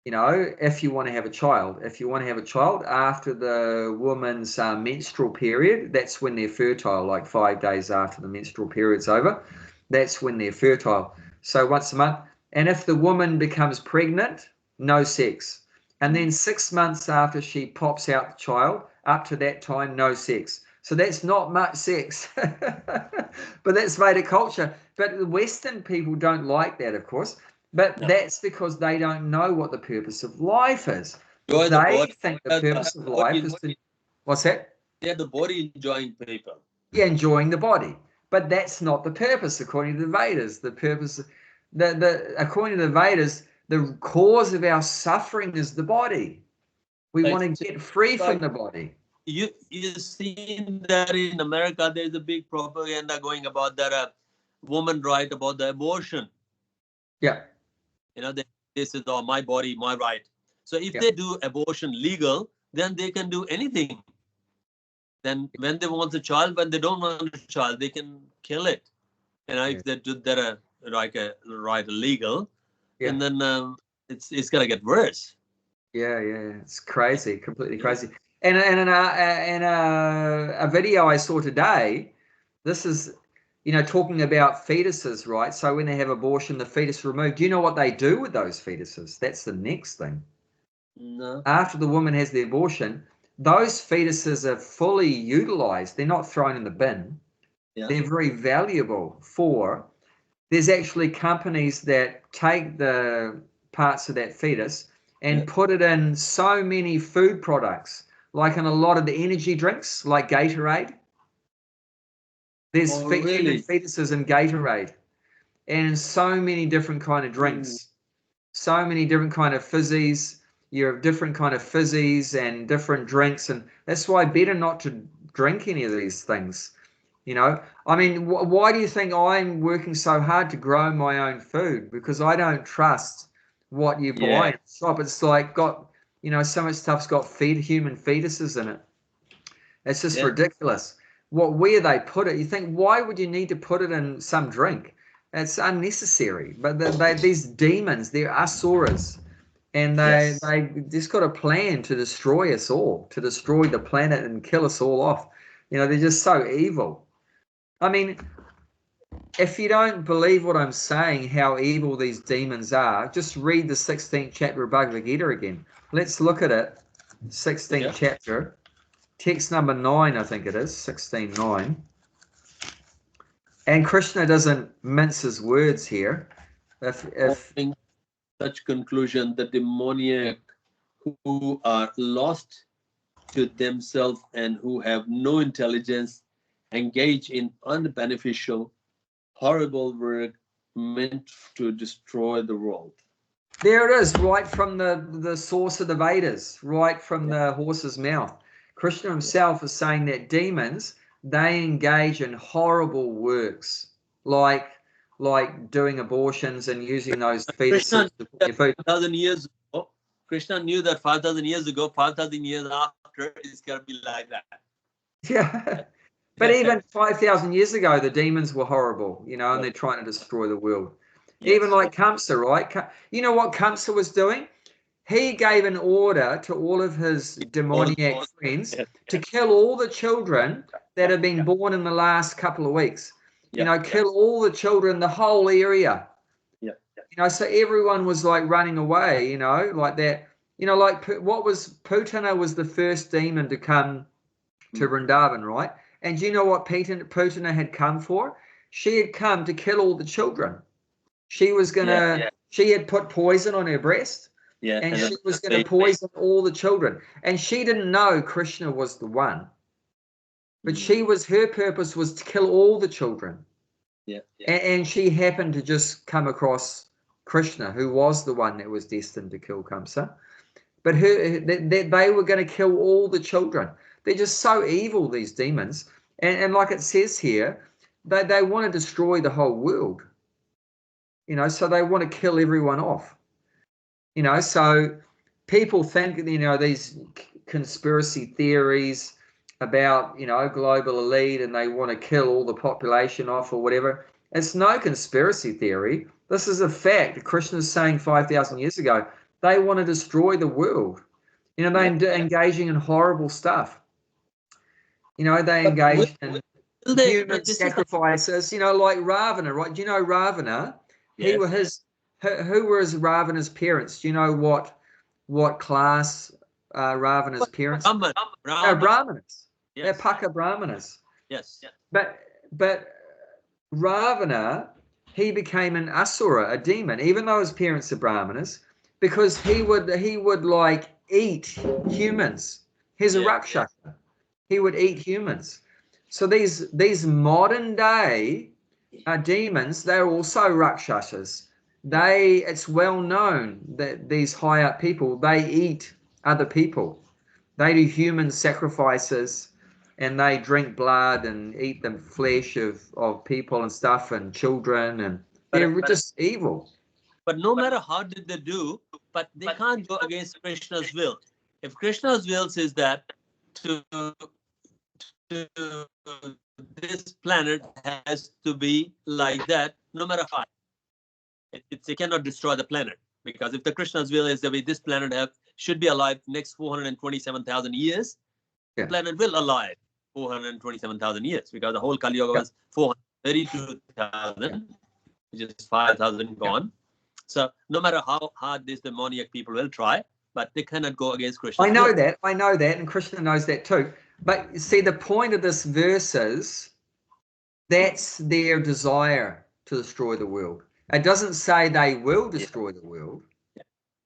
you know, if you want to have a child. If you want to have a child after the woman's menstrual period, that's when they're fertile, like 5 days after the menstrual period's over. That's when they're fertile. So once a month. And if the woman becomes pregnant, no sex. And then 6 months after she pops out the child, up to that time, no sex. So that's not much sex. But that's Vedic culture. But the Western people don't like that, of course. But that's because they don't know what the purpose of life is. They think the purpose of life is to... What's that? Yeah, the body enjoying people. Yeah, enjoying the body. But that's not the purpose, according to the Vedas. The purpose, according to the Vedas, the cause of our suffering is the body. We want to get free from the body. You see that in America, there's a big propaganda going about that woman right about the abortion. Yeah. You know, this is my body, my right. So if they do abortion legal, then they can do anything. Then when they want a child, when they don't want a child, they can kill it. You know, if they do that right illegal, and then it's gonna get worse. Yeah, it's crazy, completely crazy. And in a video I saw today, this is, you know, talking about fetuses, right? So when they have abortion, the fetus removed. Do you know what they do with those fetuses? That's the next thing. No. After the woman has the abortion, those fetuses are fully utilized. They're not thrown in the bin. Yeah. They're very valuable for... There's actually companies that take the parts of that fetus and put it in so many food products, like in a lot of the energy drinks, like Gatorade. There's human fetuses in Gatorade, and in so many different kind of drinks, so many different kind of fizzies. You have different kind of fizzies and different drinks, and that's why better not to drink any of these things. You know, I mean, why do you think I'm working so hard to grow my own food? Because I don't trust what you buy in the shop. It's like got, you know, so much stuff's got human fetuses in it. It's just ridiculous. Where they put it, you think, why would you need to put it in some drink? It's unnecessary. But these demons, they're asuras, and they just got a plan to destroy us all, to destroy the planet and kill us all off. You know, they're just so evil. I mean, if you don't believe what I'm saying, how evil these demons are, just read the 16th chapter of Bhagavad Gita again. Let's look at it. 16th chapter, text number 9, I think it is, 16:9. And Krishna doesn't mince his words here. If such conclusion, the demoniac who are lost to themselves and who have no intelligence engage in unbeneficial, horrible work meant to destroy the world. There it is, right from the source of the Vedas, right from the horse's mouth. Krishna himself is saying that demons, they engage in horrible works, like doing abortions and using those fetuses to put your food. 5,000 years ago, Krishna knew that 5,000 years ago, 5,000 years after, it's going to be like that. Yeah. But even 5,000 years ago, the demons were horrible, you know, and they're trying to destroy the world. Yes. Even like Kamsa, right? You know what Kamsa was doing? He gave an order to all of his demoniac friends to kill all the children that have been born in the last couple of weeks. You know, kill all the children, the whole area. You know, so everyone was like running away, you know, like that. You know, like what was Putana was the first demon to come to Vrindavan, right? And do you know what Putana had come for? She had come to kill all the children. She was going to, she had put poison on her breast, and she was going to poison all the children. And she didn't know Krishna was the one. But her purpose was to kill all the children. And she happened to just come across Krishna, who was the one that was destined to kill Kamsa. But they were going to kill all the children. They're just so evil, these demons. And like it says here, they want to destroy the whole world. You know, so they want to kill everyone off. You know, so people think, you know, these conspiracy theories about, you know, global elite and they want to kill all the population off or whatever. It's no conspiracy theory. This is a fact. Krishna's saying 5,000 years ago, They want to destroy the world. You know, they're engaging in horrible stuff. You know, they engage in human sacrifices, you know, like Ravana, right? Do you know Ravana? Yes. Who were Ravana's parents? Do you know what class Ravana's parents? Brahman. No, Brahmanas. Yes. They're Paka Brahmanas. Yes. But Ravana, he became an asura, a demon, even though his parents are Brahmanas, because he would like eat humans. He's a Rakshasa. He would eat humans. So these modern day demons, they're also Rakshasas. It's well known that these high up people, they eat other people. They do human sacrifices, and they drink blood and eat the flesh of people and stuff and children, and they're just evil. But no matter how did they do, but they can't go against Krishna's will. If Krishna's will says that to this planet has to be like that, no matter how, it cannot destroy the planet. Because if the Krishna's will is the way this planet should be alive next 427,000 years, the planet will alive 427,000 years, because the whole Kali Yuga was 432,000, which is 5,000 gone. So no matter how hard these demoniac people will try, but they cannot go against Krishna. I know that, and Krishna knows that too. But you see, the point of this verse is that's their desire to destroy the world. It doesn't say they will destroy the world,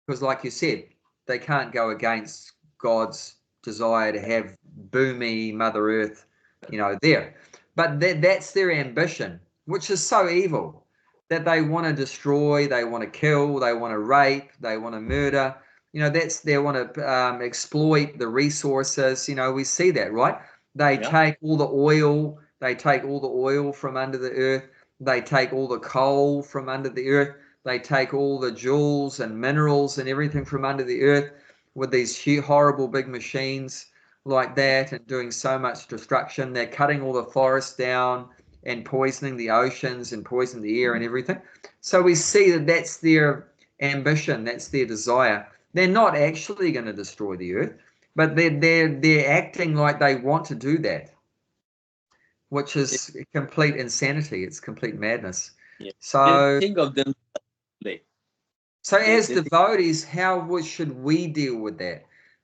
because like you said, they can't go against God's desire to have Bhumi, Mother Earth, you know, there. But that's their ambition, which is so evil, that they want to destroy, they want to kill, they want to rape, they want to murder. You know, they want to exploit the resources. You know, we see that, right? They take all the oil. They take all the oil from under the earth. They take all the coal from under the earth. They take all the jewels and minerals and everything from under the earth with these horrible big machines like that, and doing so much destruction. They're cutting all the forests down and poisoning the oceans and poisoning the air and everything. So we see that that's their ambition. That's their desire. They're not actually going to destroy the earth, but they're acting like they want to do that, which is complete insanity. It's complete madness. So think of them. So as devotees, how should we deal with that?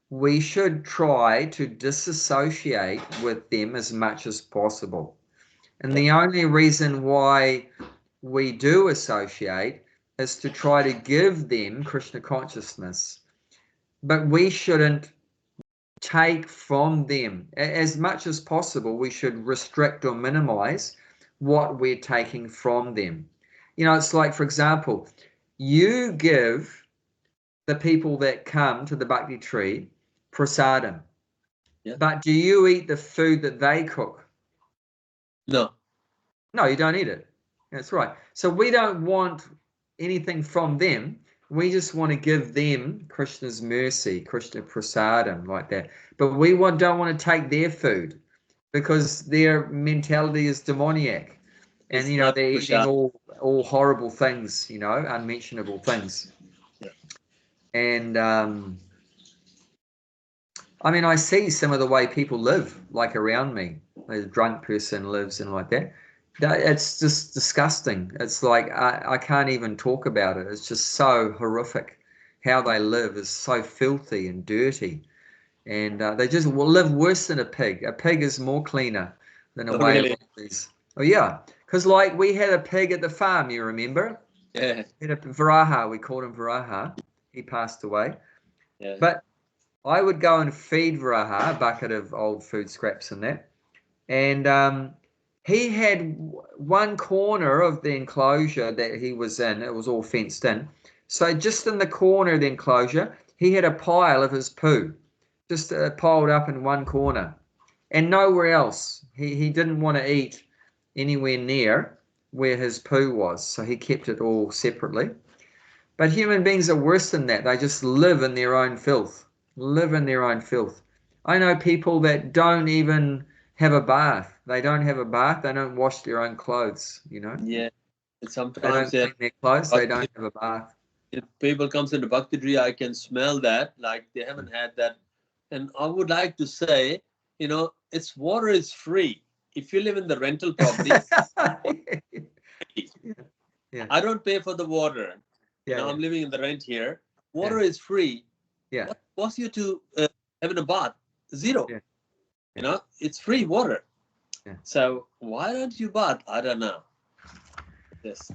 We should try to disassociate with them as much as possible. And the only reason why we do associate is to try to give them Krishna consciousness. But we shouldn't take from them. As much as possible, we should restrict or minimize what we're taking from them. You know, it's like, for example, you give the people that come to the Bhakti tree prasadam. But do you eat the food that they cook? No. No, you don't eat it. That's right. So we don't want anything from them. We just want to give them Krishna's mercy, Krishna prasadam, like that. But we don't want to take their food, because their mentality is demoniac. And, you know, they're eating all horrible things, you know, unmentionable things. And, I mean, I see some of the way people live, like around me. A drunk person lives and like that. It's just disgusting. It's like I can't even talk about it. It's just so horrific. How they live is so filthy and dirty. And they just live worse than a pig. A pig is more cleaner than a whale. Oh, yeah. Because like we had a pig at the farm, you remember? Yeah. We had a Varaha. We called him Varaha. He passed away. Yeah. But I would go and feed Varaha a bucket of old food scraps and that. And he had one corner of the enclosure that he was in. It was all fenced in. So just in the corner of the enclosure, he had a pile of his poo, just piled up in one corner, and nowhere else. He didn't want to eat anywhere near where his poo was, so he kept it all separately. But human beings are worse than that. They just live in their own filth. I know people that don't even have a bath. They don't have a bath. They don't wash their own clothes, you know. Yeah. Sometimes they don't clean their clothes. They don't have a bath. if people comes into Bhakti tree, I can smell that, like they haven't had that. And I would like to say, it's water is free. If you live in the rental property, Yeah. I don't pay for the water. I'm living in the rent here. Water is free. Yeah. What costs you to having a bath? Zero. Yeah. It's free water. Yeah. So why don't you bath? I don't know. Yes.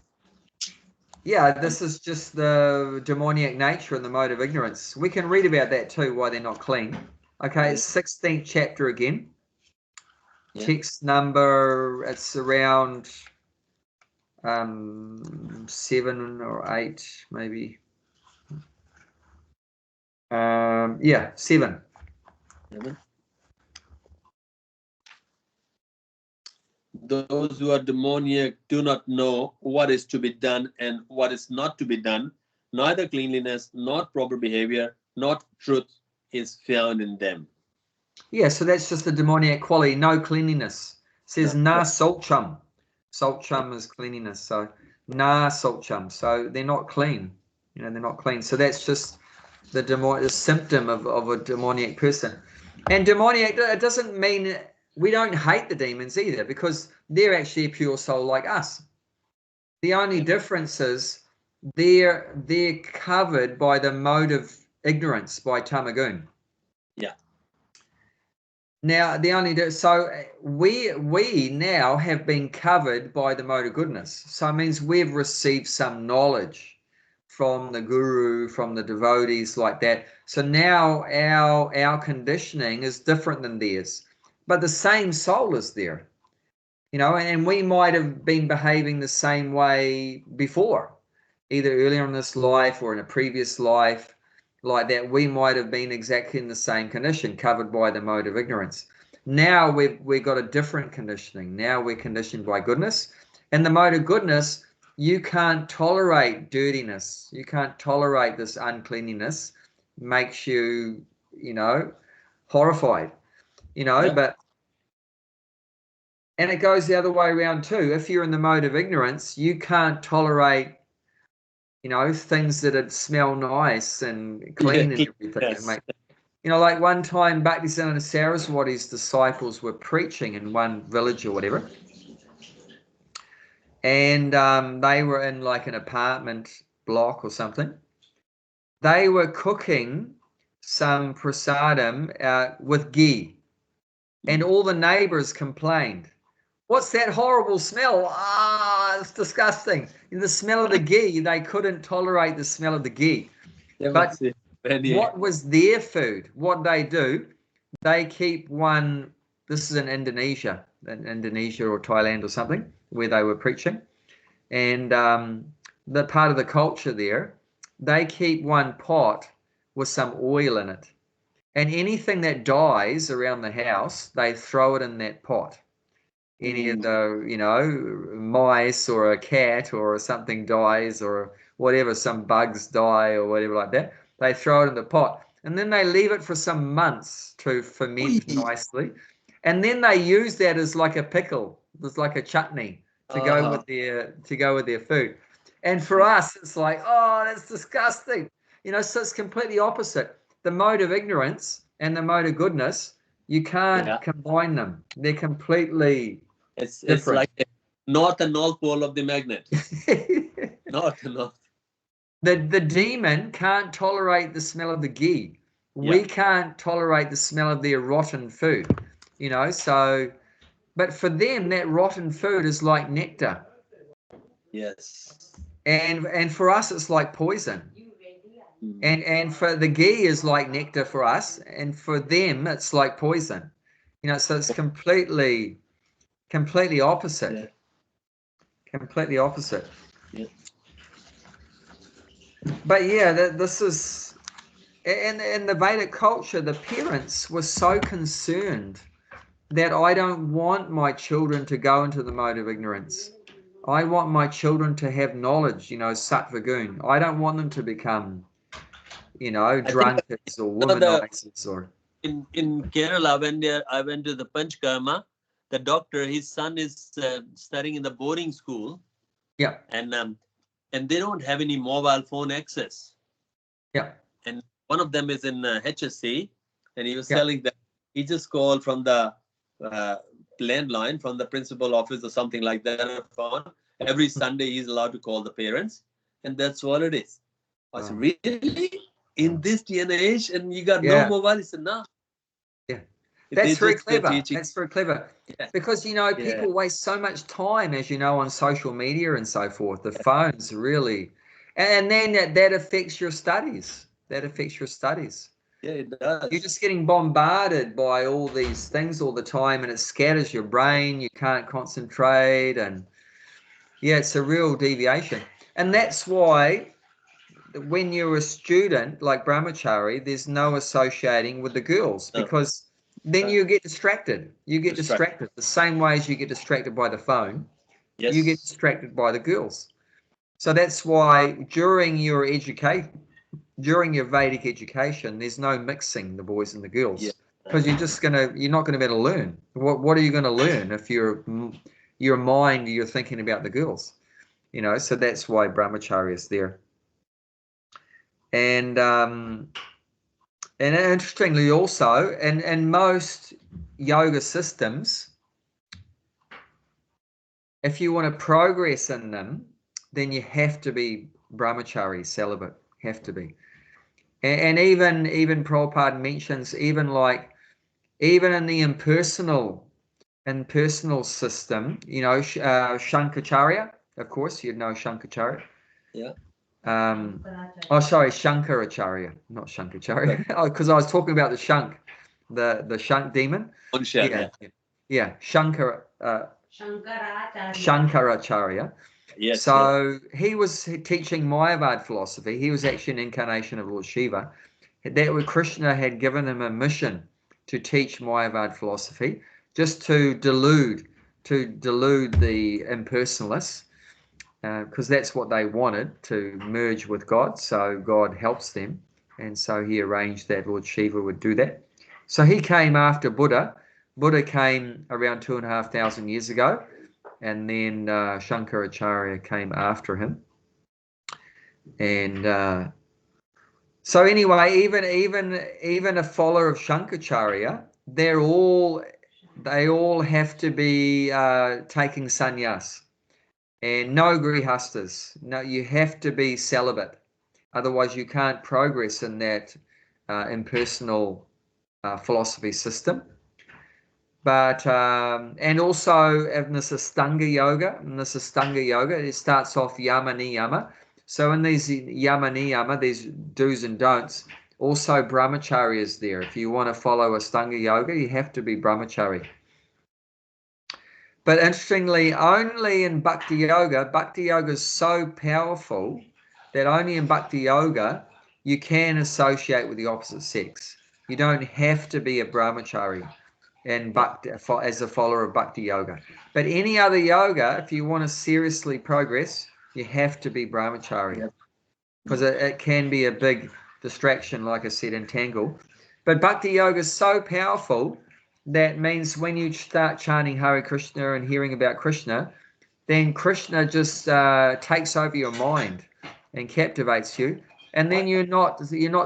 Yeah, this is just the demoniac nature and the mode of ignorance. We can read about that too, why they're not clean. Okay, 16th chapter again. Text number, it's around 7 or 8, maybe. 7. Those who are demoniac do not know what is to be done and what is not to be done. Neither cleanliness, nor proper behavior, nor truth is found in them. Yeah, so that's just the demoniac quality, no cleanliness. It says na salcham. Salcham is cleanliness, so na salcham. So they're not clean. They're not clean. So that's just the symptom of a demoniac person. And demoniac, it doesn't mean we don't hate the demons either, because they're actually a pure soul like us. The only difference is they're covered by the mode of ignorance, by tamagun. Yeah. Now we now have been covered by the mode of goodness. So it means we've received some knowledge from the guru, from the devotees, like that. So now our conditioning is different than theirs, but the same soul is there, and we might have been behaving the same way before, either earlier in this life or in a previous life, like that. We might have been exactly in the same condition, covered by the mode of ignorance. Now we've got a different conditioning. Now we're conditioned by goodness, and the mode of goodness, you can't tolerate dirtiness. You can't tolerate this uncleanliness. Makes you, horrified, but, and it goes the other way around too. If you're in the mode of ignorance, you can't tolerate, things that smell nice and clean and everything. Yes. Like one time Bhaktisiddhanta Saraswati's disciples were preaching in one village or whatever. And they were in like an apartment block or something. They were cooking some prasadam with ghee, and all the neighbors complained. What's that horrible smell? It's disgusting. The smell of the ghee, they couldn't tolerate the smell of the ghee. But what was their food? What they do, they keep one, this is in Indonesia or Thailand or something, where they were preaching. And the part of the culture there, they keep one pot with some oil in it. And anything that dies around the house, they throw it in that pot. Any of the, mice or a cat or something dies or whatever, some bugs die or whatever like that, they throw it in the pot. And then they leave it for some months to ferment nicely. And then they use that as like a pickle. It's like a chutney to go with their food. And for us, it's like, that's disgusting. So it's completely opposite. The mode of ignorance and the mode of goodness, you can't combine them. They're completely It's like a north and north pole of the magnet. North and north. The demon can't tolerate the smell of the ghee. We can't tolerate the smell of their rotten food. So, but for them, that rotten food is like nectar. Yes. And for us, it's like poison. And for the ghee is like nectar for us, and for them, it's like poison. So it's completely opposite. Yeah. Completely opposite. Yeah. But this is, in the Vedic culture, the parents were so concerned that I don't want my children to go into the mode of ignorance. I want my children to have knowledge, sattva gun. I don't want them to become, drunkards or womanizers or. In Kerala, when I went to the Panchkarma, the doctor, his son is studying in the boarding school. Yeah. And and they don't have any mobile phone access. Yeah. And one of them is in HSC, and he was Yeah. telling that he just called from the landline from the principal office or something like that phone. Every Sunday he's allowed to call the parents, and that's what it is. I said, really? In this day and age, and you got no mobile? He said, no. Yeah. That's very clever. That's very clever. Yeah. Because, you know, people waste so much time, as you know, on social media and so forth. The phones really, and then that affects your studies. That affects your studies. Yeah, it does. You're just getting bombarded by all these things all the time, and it scatters your brain. You can't concentrate, and yeah, it's a real deviation. And that's why when you're a student like brahmachari, there's no associating with the girls, because then you get distracted. You get distracted the same way as you get distracted by the phone. Yes. You get distracted by the girls. So that's why during your education, during your Vedic education, there's no mixing the boys and the girls, because you're not gonna be able to learn. What are you going to learn if your mind you're thinking about the girls? You know, so that's why brahmacharya is there. And interestingly also, in most yoga systems, if you want to progress in them, then you have to be brahmachari, celibate, have to be. And even Prabhupada mentions, even in the impersonal system, you know, Shankaracharya, of course, you'd know Shankaracharya. Yeah. Shankaracharya, not Shankaracharya, because I was talking about the Shank, the Shank demon. Yeah, Shankaracharya. Yes. So he was teaching Mayavad philosophy. He was actually an incarnation of Lord Shiva. That Krishna had given him a mission to teach Mayavad philosophy, just to delude the impersonalists, because that's what they wanted, to merge with God. So God helps them, and so he arranged that Lord Shiva would do that. So he came after Buddha. Buddha came around 2,500 years ago, and then Shankaracharya came after him. And so anyway, even a follower of Shankaracharya, they all have to be taking sannyas, and no grihastas. No, you have to be celibate, otherwise you can't progress in that impersonal philosophy system. But and also in this Ashtanga yoga, it starts off yama niyama. So in these yama niyama, these do's and don'ts, also brahmachari is there. If you want to follow Ashtanga yoga, you have to be brahmachari. But interestingly, only in bhakti yoga is so powerful that only in bhakti yoga you can associate with the opposite sex. You don't have to be a brahmachari and bhakti as a follower of bhakti yoga. But any other yoga, if you want to seriously progress, you have to be brahmachari, because it can be a big distraction, like I said, entangle. But bhakti yoga is so powerful that means when you start chanting Hare Krishna and hearing about Krishna, then Krishna just takes over your mind and captivates you, and then you're not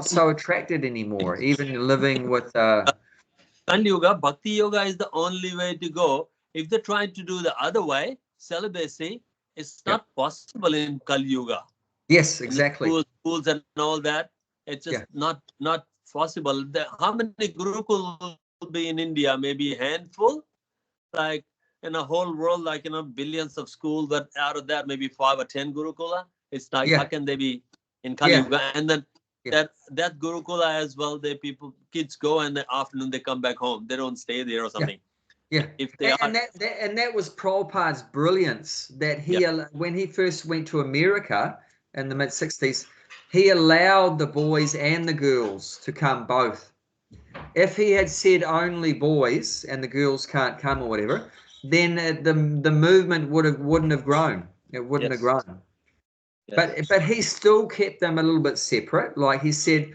so attracted anymore, even living with Kali Yoga, Bhakti Yoga is the only way to go. If they're trying to do the other way, celibacy, it's not possible in Kali Yoga. Yes, exactly. In schools and all that, it's just not possible. How many Gurukul will be in India? Maybe a handful? Like in a whole world, like, you know, billions of schools, but out of that, maybe 5 or 10 Gurukula. It's like, how can they be in Kali Yuga? And then that Gurukula as well, kids go and the afternoon they come back home. They don't stay there or something. If they and that was Prabhupada's brilliance, that he when he first went to America in the mid-60s, he allowed the boys and the girls to come both. If he had said only boys and the girls can't come or whatever, then the movement wouldn't have grown. It wouldn't have grown. But he still kept them a little bit separate. Like he said,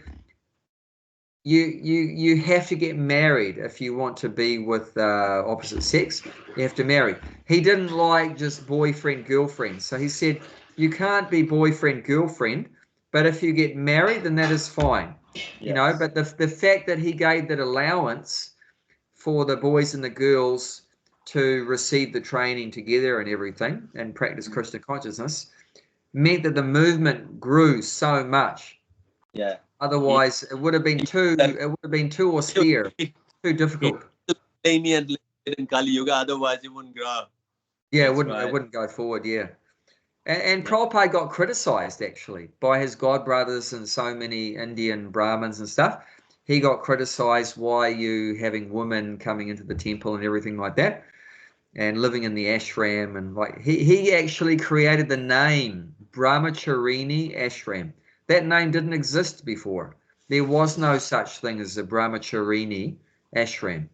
you have to get married if you want to be with opposite sex. You have to marry. He didn't like just boyfriend, girlfriend. So he said, you can't be boyfriend, girlfriend, but if you get married, then that is fine. You know, but the fact that he gave that allowance for the boys and the girls to receive the training together and everything and practice Krishna consciousness meant that the movement grew so much. Yeah. Otherwise, it would have been too austere, too difficult. Lenient in Kali Yuga, otherwise it wouldn't grow. Yeah, it wouldn't go forward. Yeah. And Prabhupada got criticized actually by his godbrothers and so many Indian Brahmins and stuff. He got criticized, why you having women coming into the temple and everything like that, and living in the ashram, and like he actually created the name Brahmacharini Ashram. That name didn't exist before. There was no such thing as a Brahmacharini Ashram.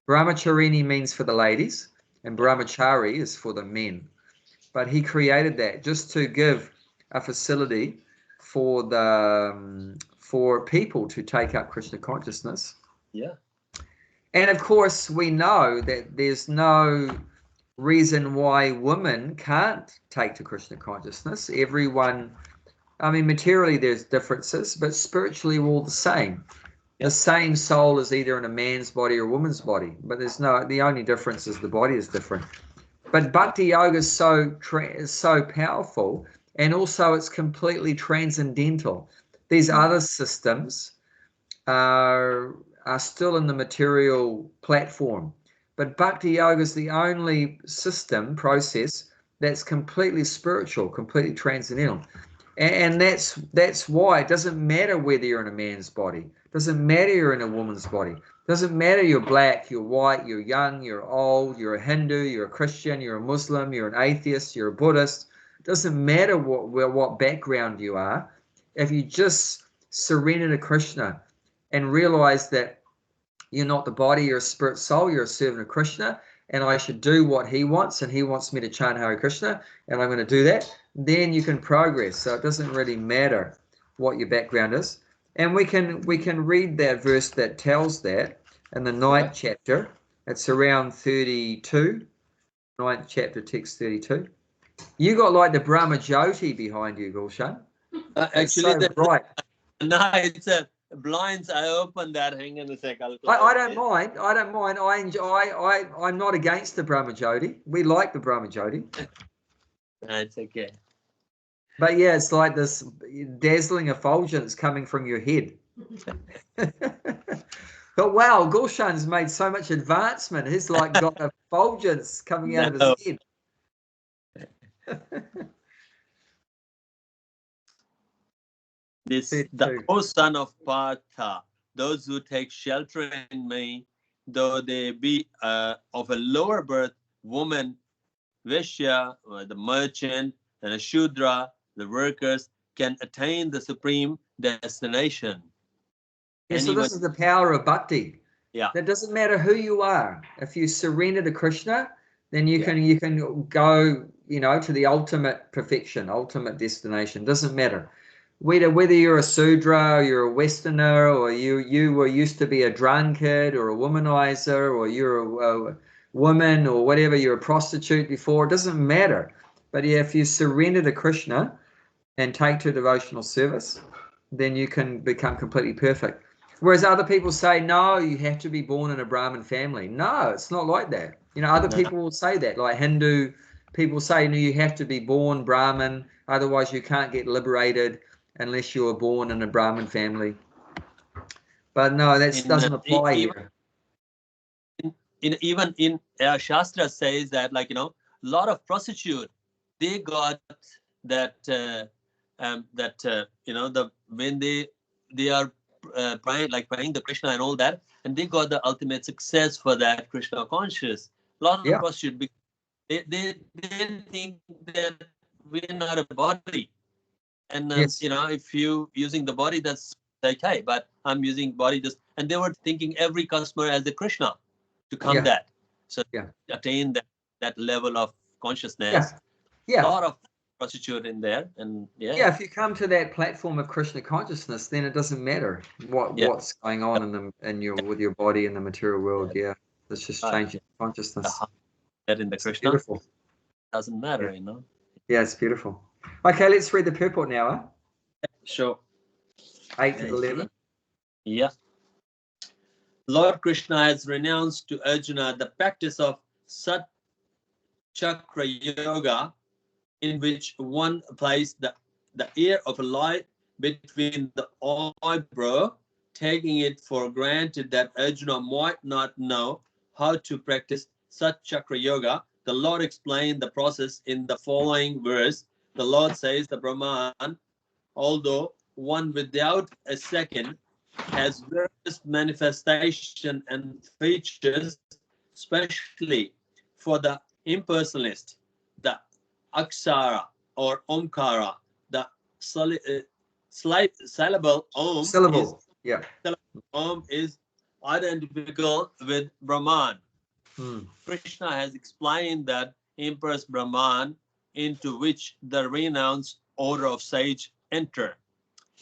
Brahmacharini means for the ladies, and Brahmachari is for the men. But he created that just to give a facility for people to take up Krishna consciousness. Yeah. And of course, we know that there's no reason why women can't take to Krishna consciousness. Everyone, I mean, materially there's differences, but spiritually we're all the same. The same soul is either in a man's body or a woman's body, but the only difference is the body is different. But Bhakti Yoga is so powerful, and also it's completely transcendental. These other systems are still in the material platform, but Bhakti Yoga is the only process that's completely spiritual, completely transcendental. And that's why it doesn't matter whether you're in a man's body, doesn't matter you're in a woman's body, doesn't matter you're black, you're white, you're young, you're old, you're a Hindu, you're a Christian, you're a Muslim, you're an atheist, you're a Buddhist. Doesn't matter what background you are. If you just surrender to Krishna and realize that you're not the body, you're a spirit soul, you're a servant of Krishna, and I should do what he wants, and he wants me to chant Hare Krishna, and I'm going to do that, then you can progress. So it doesn't really matter what your background is. And we can read that verse that tells that in the 9th chapter. It's around 32, 9th chapter, text 32. You got like the Brahma Jyoti behind you, Gulshan. Actually, so bright. No, it's a blinds. I open that. Hang on a sec. I don't mind. I don't mind. I'm not against the Brahma Jyoti. We like the Brahma Jyoti. That's okay. But yeah, it's like this dazzling effulgence coming from your head. But wow, Gulshan's made so much advancement. He's like got the effulgence coming out of his head. The O son of Partha, those who take shelter in me, though they be of a lower birth, woman, Vishya, the merchant, and a Shudra, the workers, can attain the supreme destination. Yeah, so this is the power of bhakti. Yeah. That doesn't matter who you are. If you surrender to Krishna, then you can go, to the ultimate perfection, ultimate destination. Doesn't matter. Whether you're a Sudra, or you're a Westerner, or you were used to be a drunkard or a womanizer, or you're a woman or whatever, you're a prostitute before, it doesn't matter. But if you surrender to Krishna and take to devotional service, then you can become completely perfect. Whereas other people say, no, you have to be born in a Brahmin family. No, it's not like that. Other people will say that, like Hindu people say, no, you have to be born Brahmin, otherwise you can't get liberated unless you were born in a Brahmin family. But no, that doesn't apply here. Even in Shastra says that, a lot of prostitutes, they got that when they are praying the Krishna and all that, and they got the ultimate success for that Krishna conscious. A lot of prostitutes, they think that we're not a body, and if you using the body, that's okay, but I'm using body just, and they were thinking every customer as the Krishna to come that, so attain that level of consciousness. A lot of prostitute in there, and if you come to that platform of Krishna consciousness, then it doesn't matter what's going on with your body in the material world. It's just changing consciousness. That in the Krishna, beautiful. Doesn't matter, Yeah, it's beautiful. Okay, let's read the purport now. Huh? Sure. 8 to 11. Yeah. Lord Krishna has renounced to Arjuna the practice of Sat Chakra Yoga, in which one placed the ear of a light between the eyebrow, taking it for granted that Arjuna might not know how to practice Sat Chakra Yoga. The Lord explained the process in the following verse. The Lord says, the Brahman, although one without a second, has various manifestation and features, especially for the impersonalist, the aksara or omkara, the syllable Syllable. Yeah. om is identical with Brahman. Hmm. Krishna has explained that impersonal Brahman, into which the renounced order of sage enter.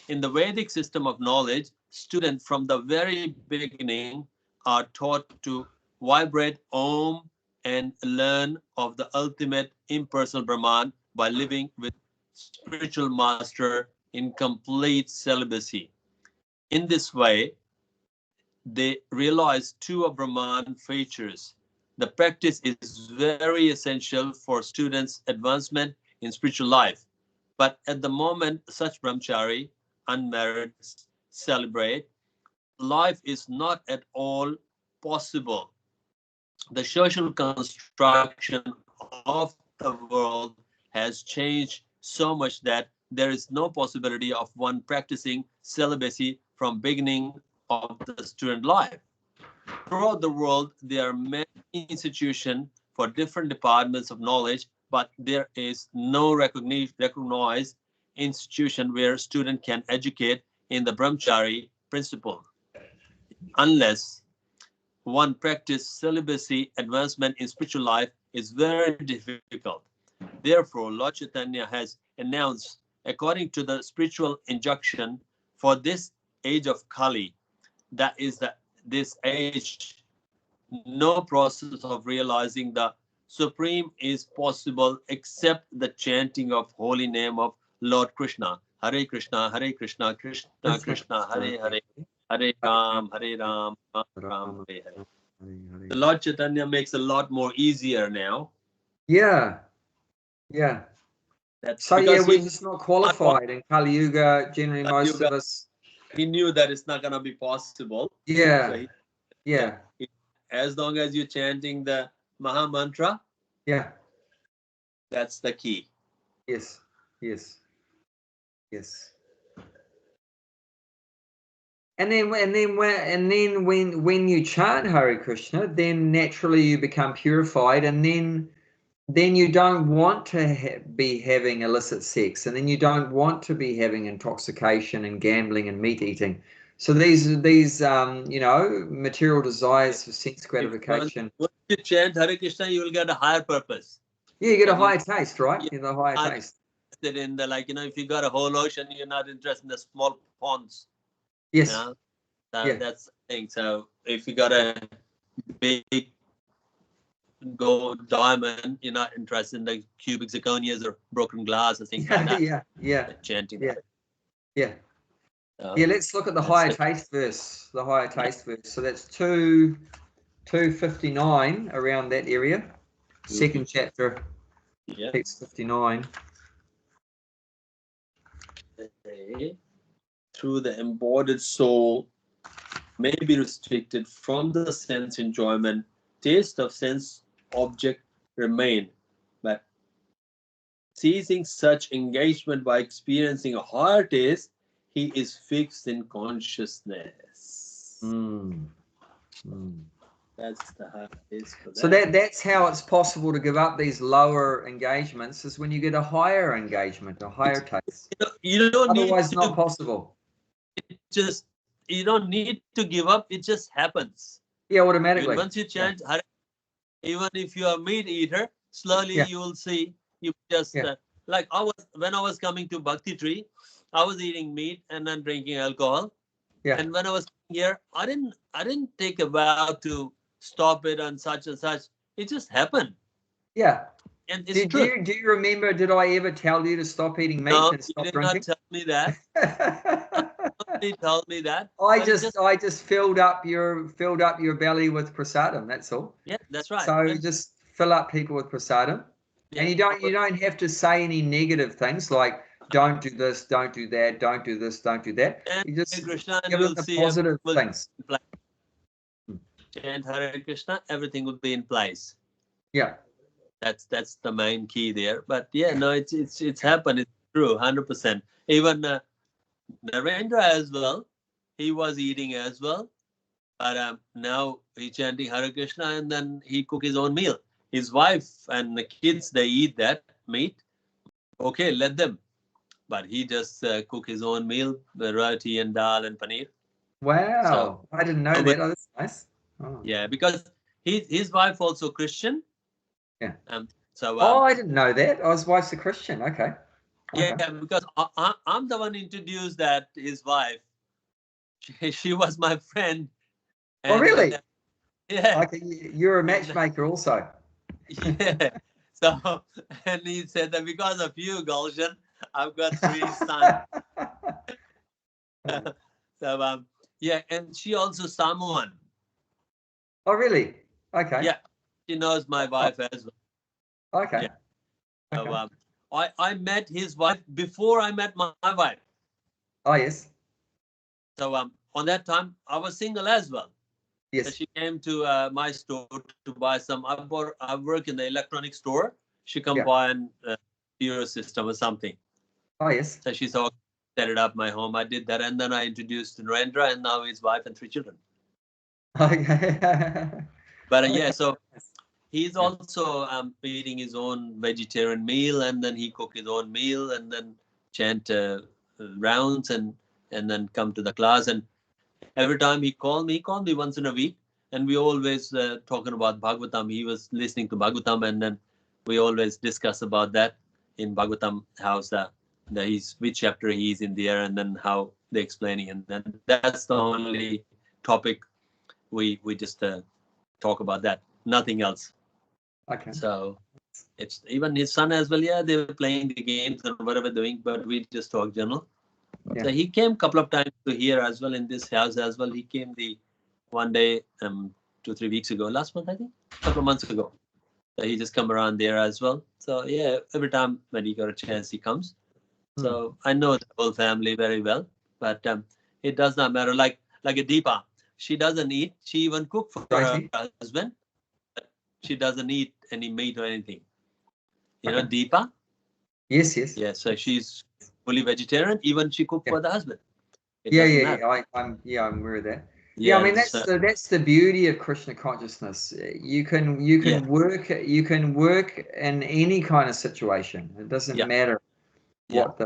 In the Vedic system of knowledge, students from the very beginning are taught to vibrate Om and learn of the ultimate impersonal Brahman by living with spiritual master in complete celibacy. In this way, they realize two of Brahman features. The practice is very essential for students' advancement in spiritual life. But at the moment such brahmachari, unmarried, celebrate, life is not at all possible. The social construction of the world has changed so much that there is no possibility of one practicing celibacy from beginning of the student life. Throughout the world, there are many institutions for different departments of knowledge, but there is no recognized institution where student can educate in the brahmachari principle. Unless one practice celibacy, advancement in spiritual life is very difficult. Therefore, Lord Chaitanya has announced, according to the spiritual injunction, for this age of Kali, that is this age, no process of realizing the Supreme is possible except the chanting of holy name of Lord Krishna. Hare Krishna, Hare Krishna, Krishna Krishna, Hare Hare, Hare Ram, Ram Ram, Hare Hare. The Lord Chaitanya makes a lot more easier now. Yeah. Yeah. That's so yeah, we're he, just not qualified in Kali Yuga. Generally, most of us. He knew that it's not going to be possible. Yeah. So yeah. As long as you're chanting the Maha Mantra. Yeah. That's the key. Yes. Yes. Yes. And then when you chant Hare Krishna, then naturally you become purified, and then you don't want to be having illicit sex, and then you don't want to be having intoxication and gambling and meat eating. So these material desires for sense gratification. Once you chant Hare Krishna, you will get a higher purpose. Yeah, you get a higher taste, right? You get a higher taste. In the if you got a whole ocean, you're not interested in the small ponds. Yes. That's the thing. So if you got a big gold diamond, you're not interested in the cubic zirconias or broken glass or things like that. Yeah. Chanting. Yeah. Let's look at the higher taste verse. The higher taste verse. So that's 259 around that area. Second chapter. Text 59. Through the embodied soul may be restricted from the sense enjoyment. Taste of sense object remain, but ceasing such engagement by experiencing a higher taste, he is fixed in consciousness. That's the higher taste for that. So that's how it's possible to give up these lower engagements, is when you get a higher engagement, a higher taste. You don't Otherwise, need not possible. You don't need to give up. It just happens. Yeah, automatically. Once you chant, even if you are a meat eater, slowly you will see. You just like when I was coming to Bhakti Tree, I was eating meat and then drinking alcohol. Yeah. And when I was here, I didn't take a vow to stop it and such and such. It just happened. Yeah. and it's true. Do you remember? Did I ever tell you to stop eating meat No, and stop you did drinking? not tell me that. Nobody told me that. I just filled up your belly with prasadam. That's all. Yeah, that's right. So And, just fill up people with prasadam, yeah, and you don't have to say any negative things like don't do this, don't do that, don't do this, don't do that. and You just Hare Krishna, and give them you'll the see positive everything will things. be in place. And Hare Krishna, everything will be in place. Yeah. That's the main key there. But yeah, no, it's happened. It's true, 100%. Even Narendra as well, he was eating as well, but now he's chanting Hare Krishna, and then he cook his own meal. His wife and the kids, they eat that meat. Okay, let them. But he just cook his own meal, the roti and dal and paneer. Wow, So, I didn't know that. Oh, that's nice. Oh. Yeah, because his wife also Christian. Yeah. So I didn't know that. I was wife's a Christian. Okay. Yeah, because I'm the one introduced that his wife. She was my friend. Oh, really? Yeah. Okay, you're a matchmaker also. Yeah. So, and he said that because of you, Gulshan, I've got 3 sons. So, yeah, and she also Samoan. Oh, really? Okay. Yeah, she knows my wife as well. Okay. Yeah. Okay. So, I met his wife before I met my wife. Oh, yes. So, on that time, I was single as well. Yes. So she came to my store to buy some. I work in the electronic store. She come buy an computer system or something. Oh, yes. So she saw, set it up my home. I did that, and then I introduced Narendra, and now his wife and 3 children. Okay. But yeah, so he's also eating his own vegetarian meal, and then he cook his own meal, and then chant rounds, and then come to the class. And every time he called me once in a week, and we always talking about Bhagavatam. He was listening to Bhagavatam, and then we always discuss about that in Bhagavatam, how's which chapter he's in there, and then how they're explaining, and then that's the only topic we just talk about that, nothing else. Okay. So it's even his son as well. Yeah, they were playing the games and whatever doing, but we just talk general. Yeah. So he came a couple of times to here as well, in this house as well. He came the one day 2-3 weeks ago, last month I think, a couple of months ago. So he just come around there as well. So yeah, every time when he got a chance, he comes. So I know the whole family very well, but it does not matter. Like a Deepa, she doesn't eat. She even cook for her husband. But she doesn't eat any meat or anything. You know Deepa? Yes, yes. Yeah, so she's fully vegetarian. Even she cook for the husband. I'm aware of that. Yeah, I mean that's the beauty of Krishna consciousness. You can work in any kind of situation. It doesn't matter what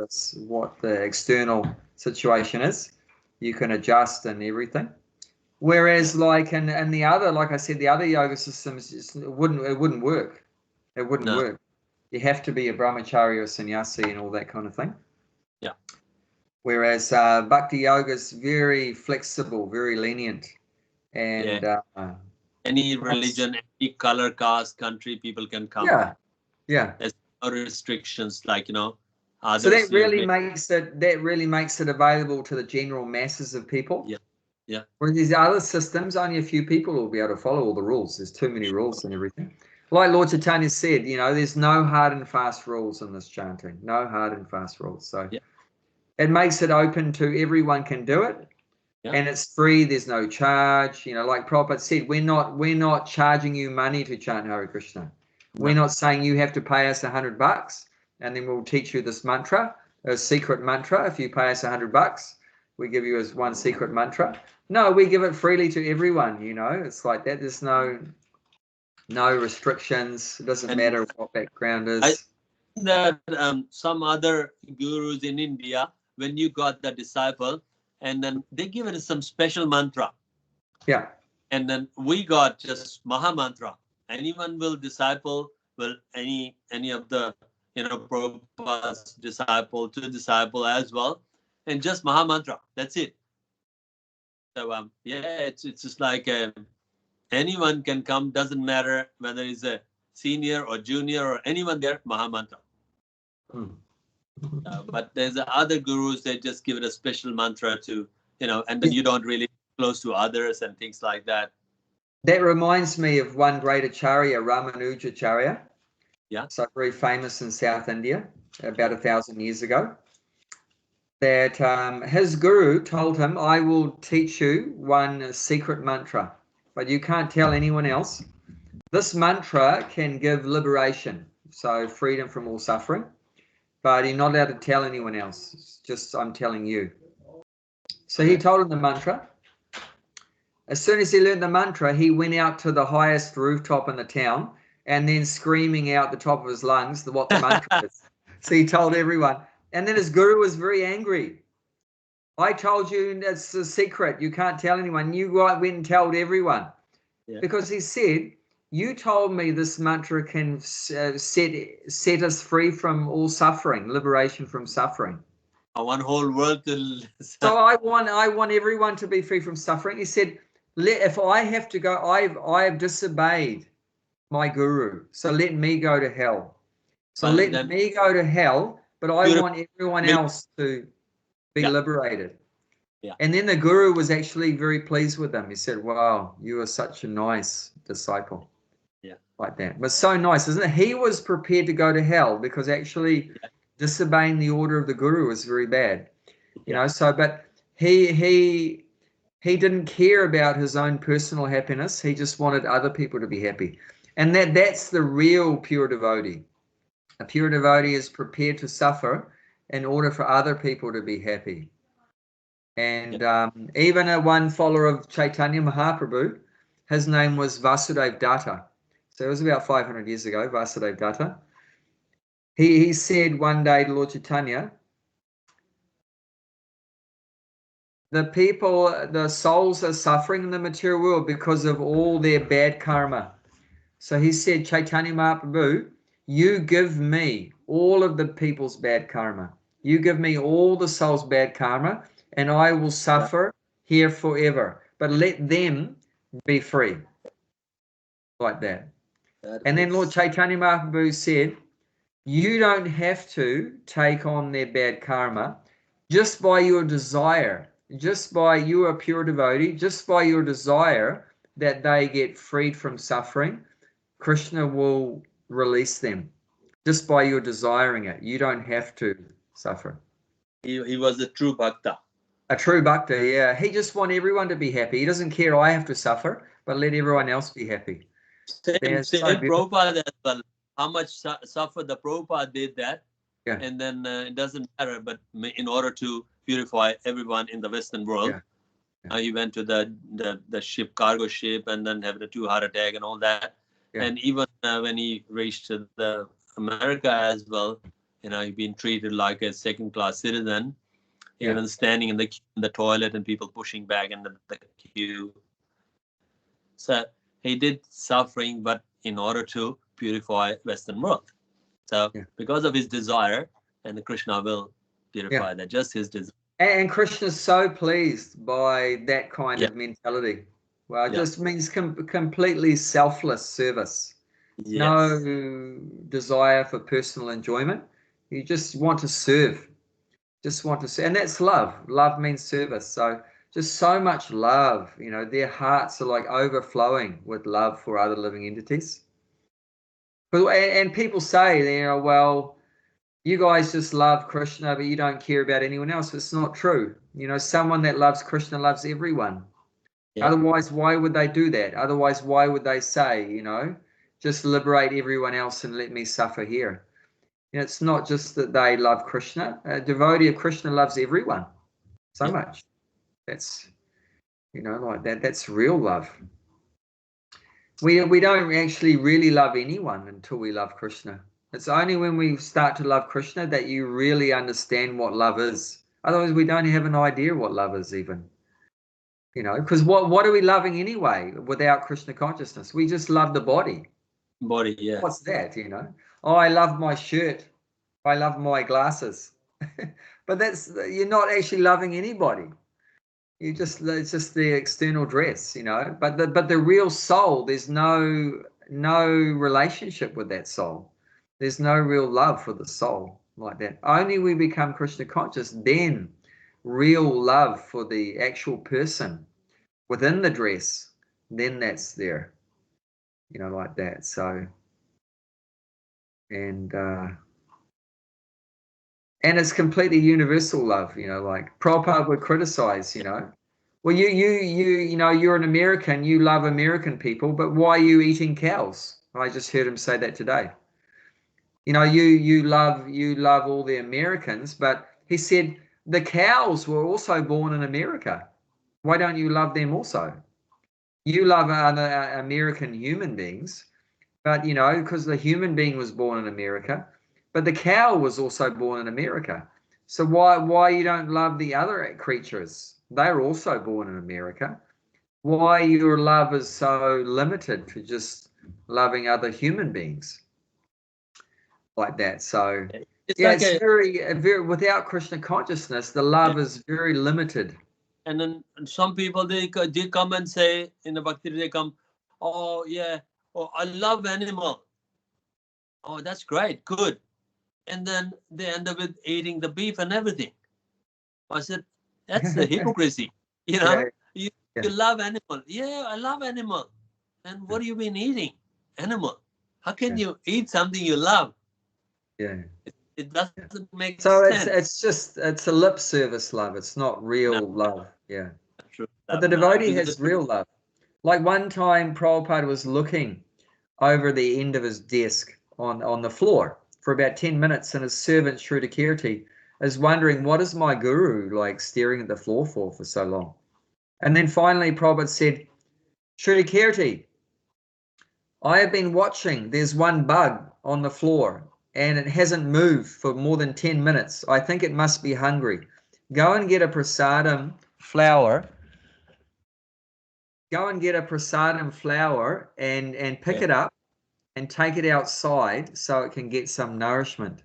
the external situation is. You can adjust and everything. Whereas like in the other, like I said, the other yoga systems it wouldn't work. It wouldn't work. You have to be a brahmachari or sannyasi and all that kind of thing. Yeah. Whereas Bhakti Yoga is very flexible, very lenient, and any religion, any color, caste, country, people can come. Yeah. There's no restrictions, like others. So that really makes it available to the general masses of people. Yeah. Whereas these other systems, only a few people will be able to follow all the rules. There's too many rules and everything. Like Lord Chaitanya said, there's no hard and fast rules in this chanting. No hard and fast rules. So. It makes it open to everyone can do it, and it's free. There's no charge. Like Prabhupada said, we're not charging you money to chant Hare Krishna. We're not saying you have to pay us $100 and then we'll teach you this mantra, a secret mantra. If you pay us $100, we give you as one secret mantra. No, we give it freely to everyone. It's like that. There's no restrictions. It doesn't matter what background is. That some other gurus in India, when you got the disciple, and then they give it some special mantra. Yeah. And then we got just Maha Mantra. Anyone will disciple, any of the Prabhupada's disciple, to disciple as well, and just Maha Mantra. That's it. So it's just like anyone can come. Doesn't matter whether it's a senior or junior or anyone there, Mahamantra. Hmm. But there's the other gurus that just give it a special mantra to, and then you don't really close to others and things like that. That reminds me of one great Acharya, Ramanujacharya. Yeah. So very famous in South India about 1,000 years ago. That his guru told him, I will teach you one secret mantra, but you can't tell anyone else. This mantra can give liberation, so freedom from all suffering, but you're not allowed to tell anyone else. It's just I'm telling you. So he told him the mantra. As soon as he learned the mantra, he went out to the highest rooftop in the town and then screaming out the top of his lungs what the mantra is. So he told everyone. And then his guru was very angry. I told you it's a secret. You can't tell anyone. You went and told everyone. Yeah. Because he said, you told me this mantra can set us free from all suffering, liberation from suffering. I want whole world to... So I want everyone to be free from suffering. He said, if I have to go, I have disobeyed my guru. So let me go to hell. So let me go to hell, but I want everyone else to be liberated. Yeah. And then the guru was actually very pleased with them. He said, wow, you are such a nice disciple. Yeah. Like that. But so nice, isn't it? He was prepared to go to hell because actually disobeying the order of the guru was very bad. You know, so, but he didn't care about his own personal happiness. He just wanted other people to be happy. And that's the real pure devotee. A pure devotee is prepared to suffer in order for other people to be happy. And even one follower of Chaitanya Mahaprabhu, his name was Vasudev Datta. So it was about 500 years ago, Vasudev Datta. He said one day to Lord Chaitanya, the souls are suffering in the material world because of all their bad karma. So he said, Chaitanya Mahaprabhu, you give me all of the people's bad karma. You give me all the souls' bad karma, and I will suffer here forever. But let them be free. Like that. And then Lord Chaitanya Mahaprabhu said, you don't have to take on their bad karma just by your desire. Just by you are a pure devotee, just by your desire that they get freed from suffering, Krishna will release them. Just by your desiring it. You don't have to suffer. He was a true bhakta. A true bhakta, yeah. He just wants everyone to be happy. He doesn't care I have to suffer, but let everyone else be happy. Same Prabhupada as well. How much suffer the Prabhupada did that. Yeah. And then it doesn't matter, but in order to purify everyone in the Western world, he went to the ship, cargo ship, and then have the 2 heart attack and all that. Yeah. And even when he reached the America as well, he'd been treated like a second-class citizen, even standing in the toilet and people pushing back in the queue. So he did suffering, but in order to purify Western world. So because of his desire, and Krishna will purify that, just his desire. And Krishna's so pleased by that kind of mentality. Well, it just means completely selfless service. Yes. No desire for personal enjoyment. You just want to serve. Just want to serve. And that's love. Love means service. So just so much love. Their hearts are like overflowing with love for other living entities. And people say, well, you guys just love Krishna, but you don't care about anyone else. It's not true. Someone that loves Krishna loves everyone. Yeah. Otherwise, why would they do that? Otherwise, why would they say, just liberate everyone else and let me suffer here? It's not just that they love Krishna. A devotee of Krishna loves everyone so much. That's, like that. That's real love. We don't actually really love anyone until we love Krishna. It's only when we start to love Krishna that you really understand what love is. Otherwise, we don't have an idea what love is even. Because what are we loving anyway without Krishna consciousness? We just love the body. Body, yeah. What's that, Oh, I love my shirt. I love my glasses. But you're not actually loving anybody. It's just the external dress, But the real soul, there's no no relationship with that soul. There's no real love for the soul like that. Only we become Krishna conscious, then real love for the actual person within the dress, then that's there, you know, like that. So, and it's completely universal love, you know, like Prabhupada would criticize, you know, well, you know, you're an American, you love American people, but why are you eating cows? I just heard him say that today. You know, you love all the Americans, but he said the cows were also born in America. Why don't you love them also? You love other American human beings, but you know, because the human being was born in America, but the cow was also born in America. So why you don't love the other creatures? They're also born in America. Why your love is so limited to just loving other human beings like that? So it's yeah, like it's very without Krishna consciousness, the love is very limited. And then some people they come and say in the bhakti, they come, oh yeah, oh I love animal. Oh, that's great, good. And then they end up with eating the beef and everything. I said, that's the hypocrisy. You know, you love animal. Yeah, I love animal. And what have you been eating? Animal. How can you eat something you love? Yeah. It doesn't make sense. So it's a lip service love. It's not real love. Yeah. True. But the devotee has real love. Like one time Prabhupada was looking over the end of his desk on the floor for about 10 minutes, and his servant Shrudakirti is wondering, what is my guru like staring at the floor for so long? And then finally Prabhupada said, Shrudakirti, I have been watching. There's one bug on the floor and it hasn't moved for more than 10 minutes. I think it must be hungry. Go and get a prasadam flour. Go and get a prasadam flour and pick it up and take it outside so it can get some nourishment.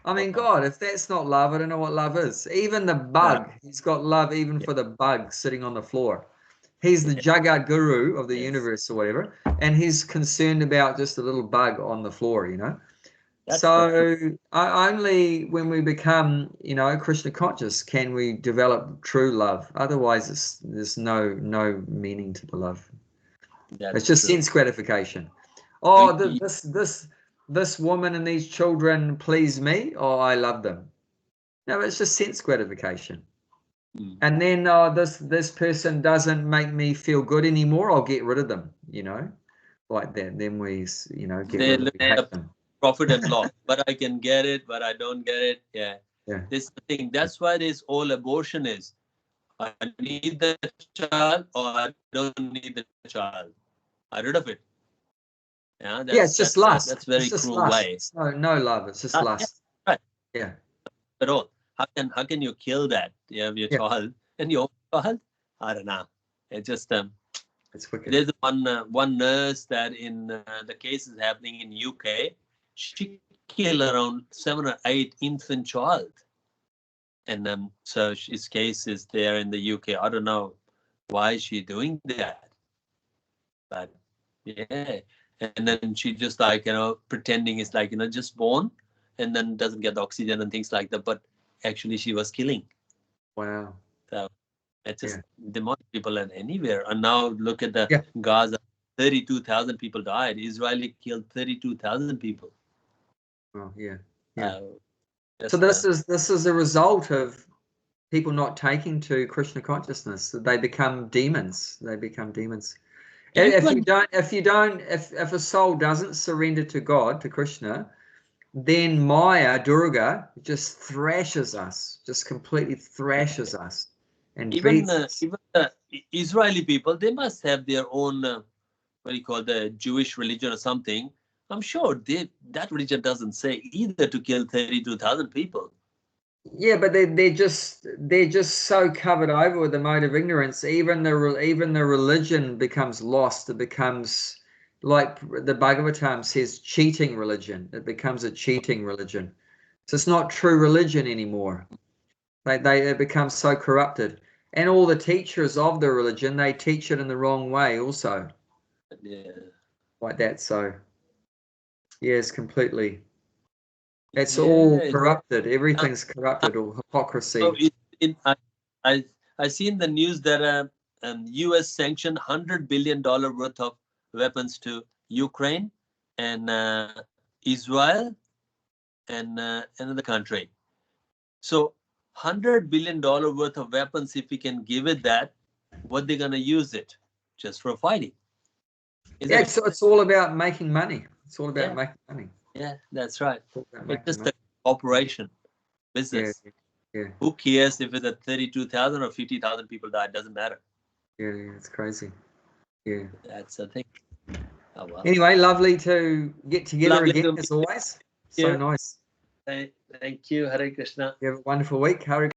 I mean, God, if that's not love, I don't know what love is. Even the bug, he's got love even for the bug sitting on the floor. He's the Jagat Guru of the universe or whatever, and he's concerned about just a little bug on the floor, you know. So only when we become, you know, Krishna conscious can we develop true love. Otherwise, there's no meaning to the love. It's just sense gratification. Oh, this woman and these children please me. Oh, I love them. No, it's just sense gratification. And then this person doesn't make me feel good anymore. I'll get rid of them. You know, like that. Then we, you know, get rid of them. Profit and loss, but I can get it, but I don't get it. Yeah. This thing. That's why this whole abortion is. I need the child, or I don't need the child. I rid of it. Yeah, it's just lust. That's very cruel way. No love. It's just lust. Right. Yeah. But all, how can you kill that? You have your child and your child. I don't know. It's just it's wicked. There's one nurse that in the case is happening in UK. She killed around 7 or 8 infant child, and so his case is there in the UK. I don't know why she's doing that, but yeah. And then she just like, you know, pretending it's like, you know, just born and then doesn't get the oxygen and things like that. But actually she was killing. Wow. So it's just demonic people and anywhere. And now look at the Gaza, 32,000 people died. Israeli killed 32,000 people. Oh, yeah. So this is a result of people not taking to Krishna consciousness. They become demons. If a soul doesn't surrender to God, to Krishna, then Maya, Durga, just thrashes us, just completely thrashes us. And even the Israeli people, they must have their own, what do you call, the Jewish religion or something. I'm sure that religion doesn't say either to kill 32,000 people. Yeah, but they're just so covered over with the mode of ignorance. Even the religion becomes lost. It becomes, like the Bhagavatam says, cheating religion. It becomes a cheating religion. So it's not true religion anymore. They become so corrupted, and all the teachers of the religion, they teach it in the wrong way also. Yeah. like that. So yes, completely. It's all corrupted. Everything's corrupted, or hypocrisy. So I see in the news that U.S. sanctioned $100 billion worth of weapons to Ukraine and Israel and another country. So $100 billion worth of weapons, if we can give it that, what they're gonna use it? Just for fighting. It's all about making money. It's all about making money. Yeah, that's right. It's just a corporation, business. Yeah. Who cares if it's 32,000 or 50,000 people died? Doesn't matter. Yeah, it's crazy. Yeah. That's the thing. Oh, well. Anyway, lovely to get together again, as always. So nice. Thank you, Hare Krishna. You have a wonderful week, Hare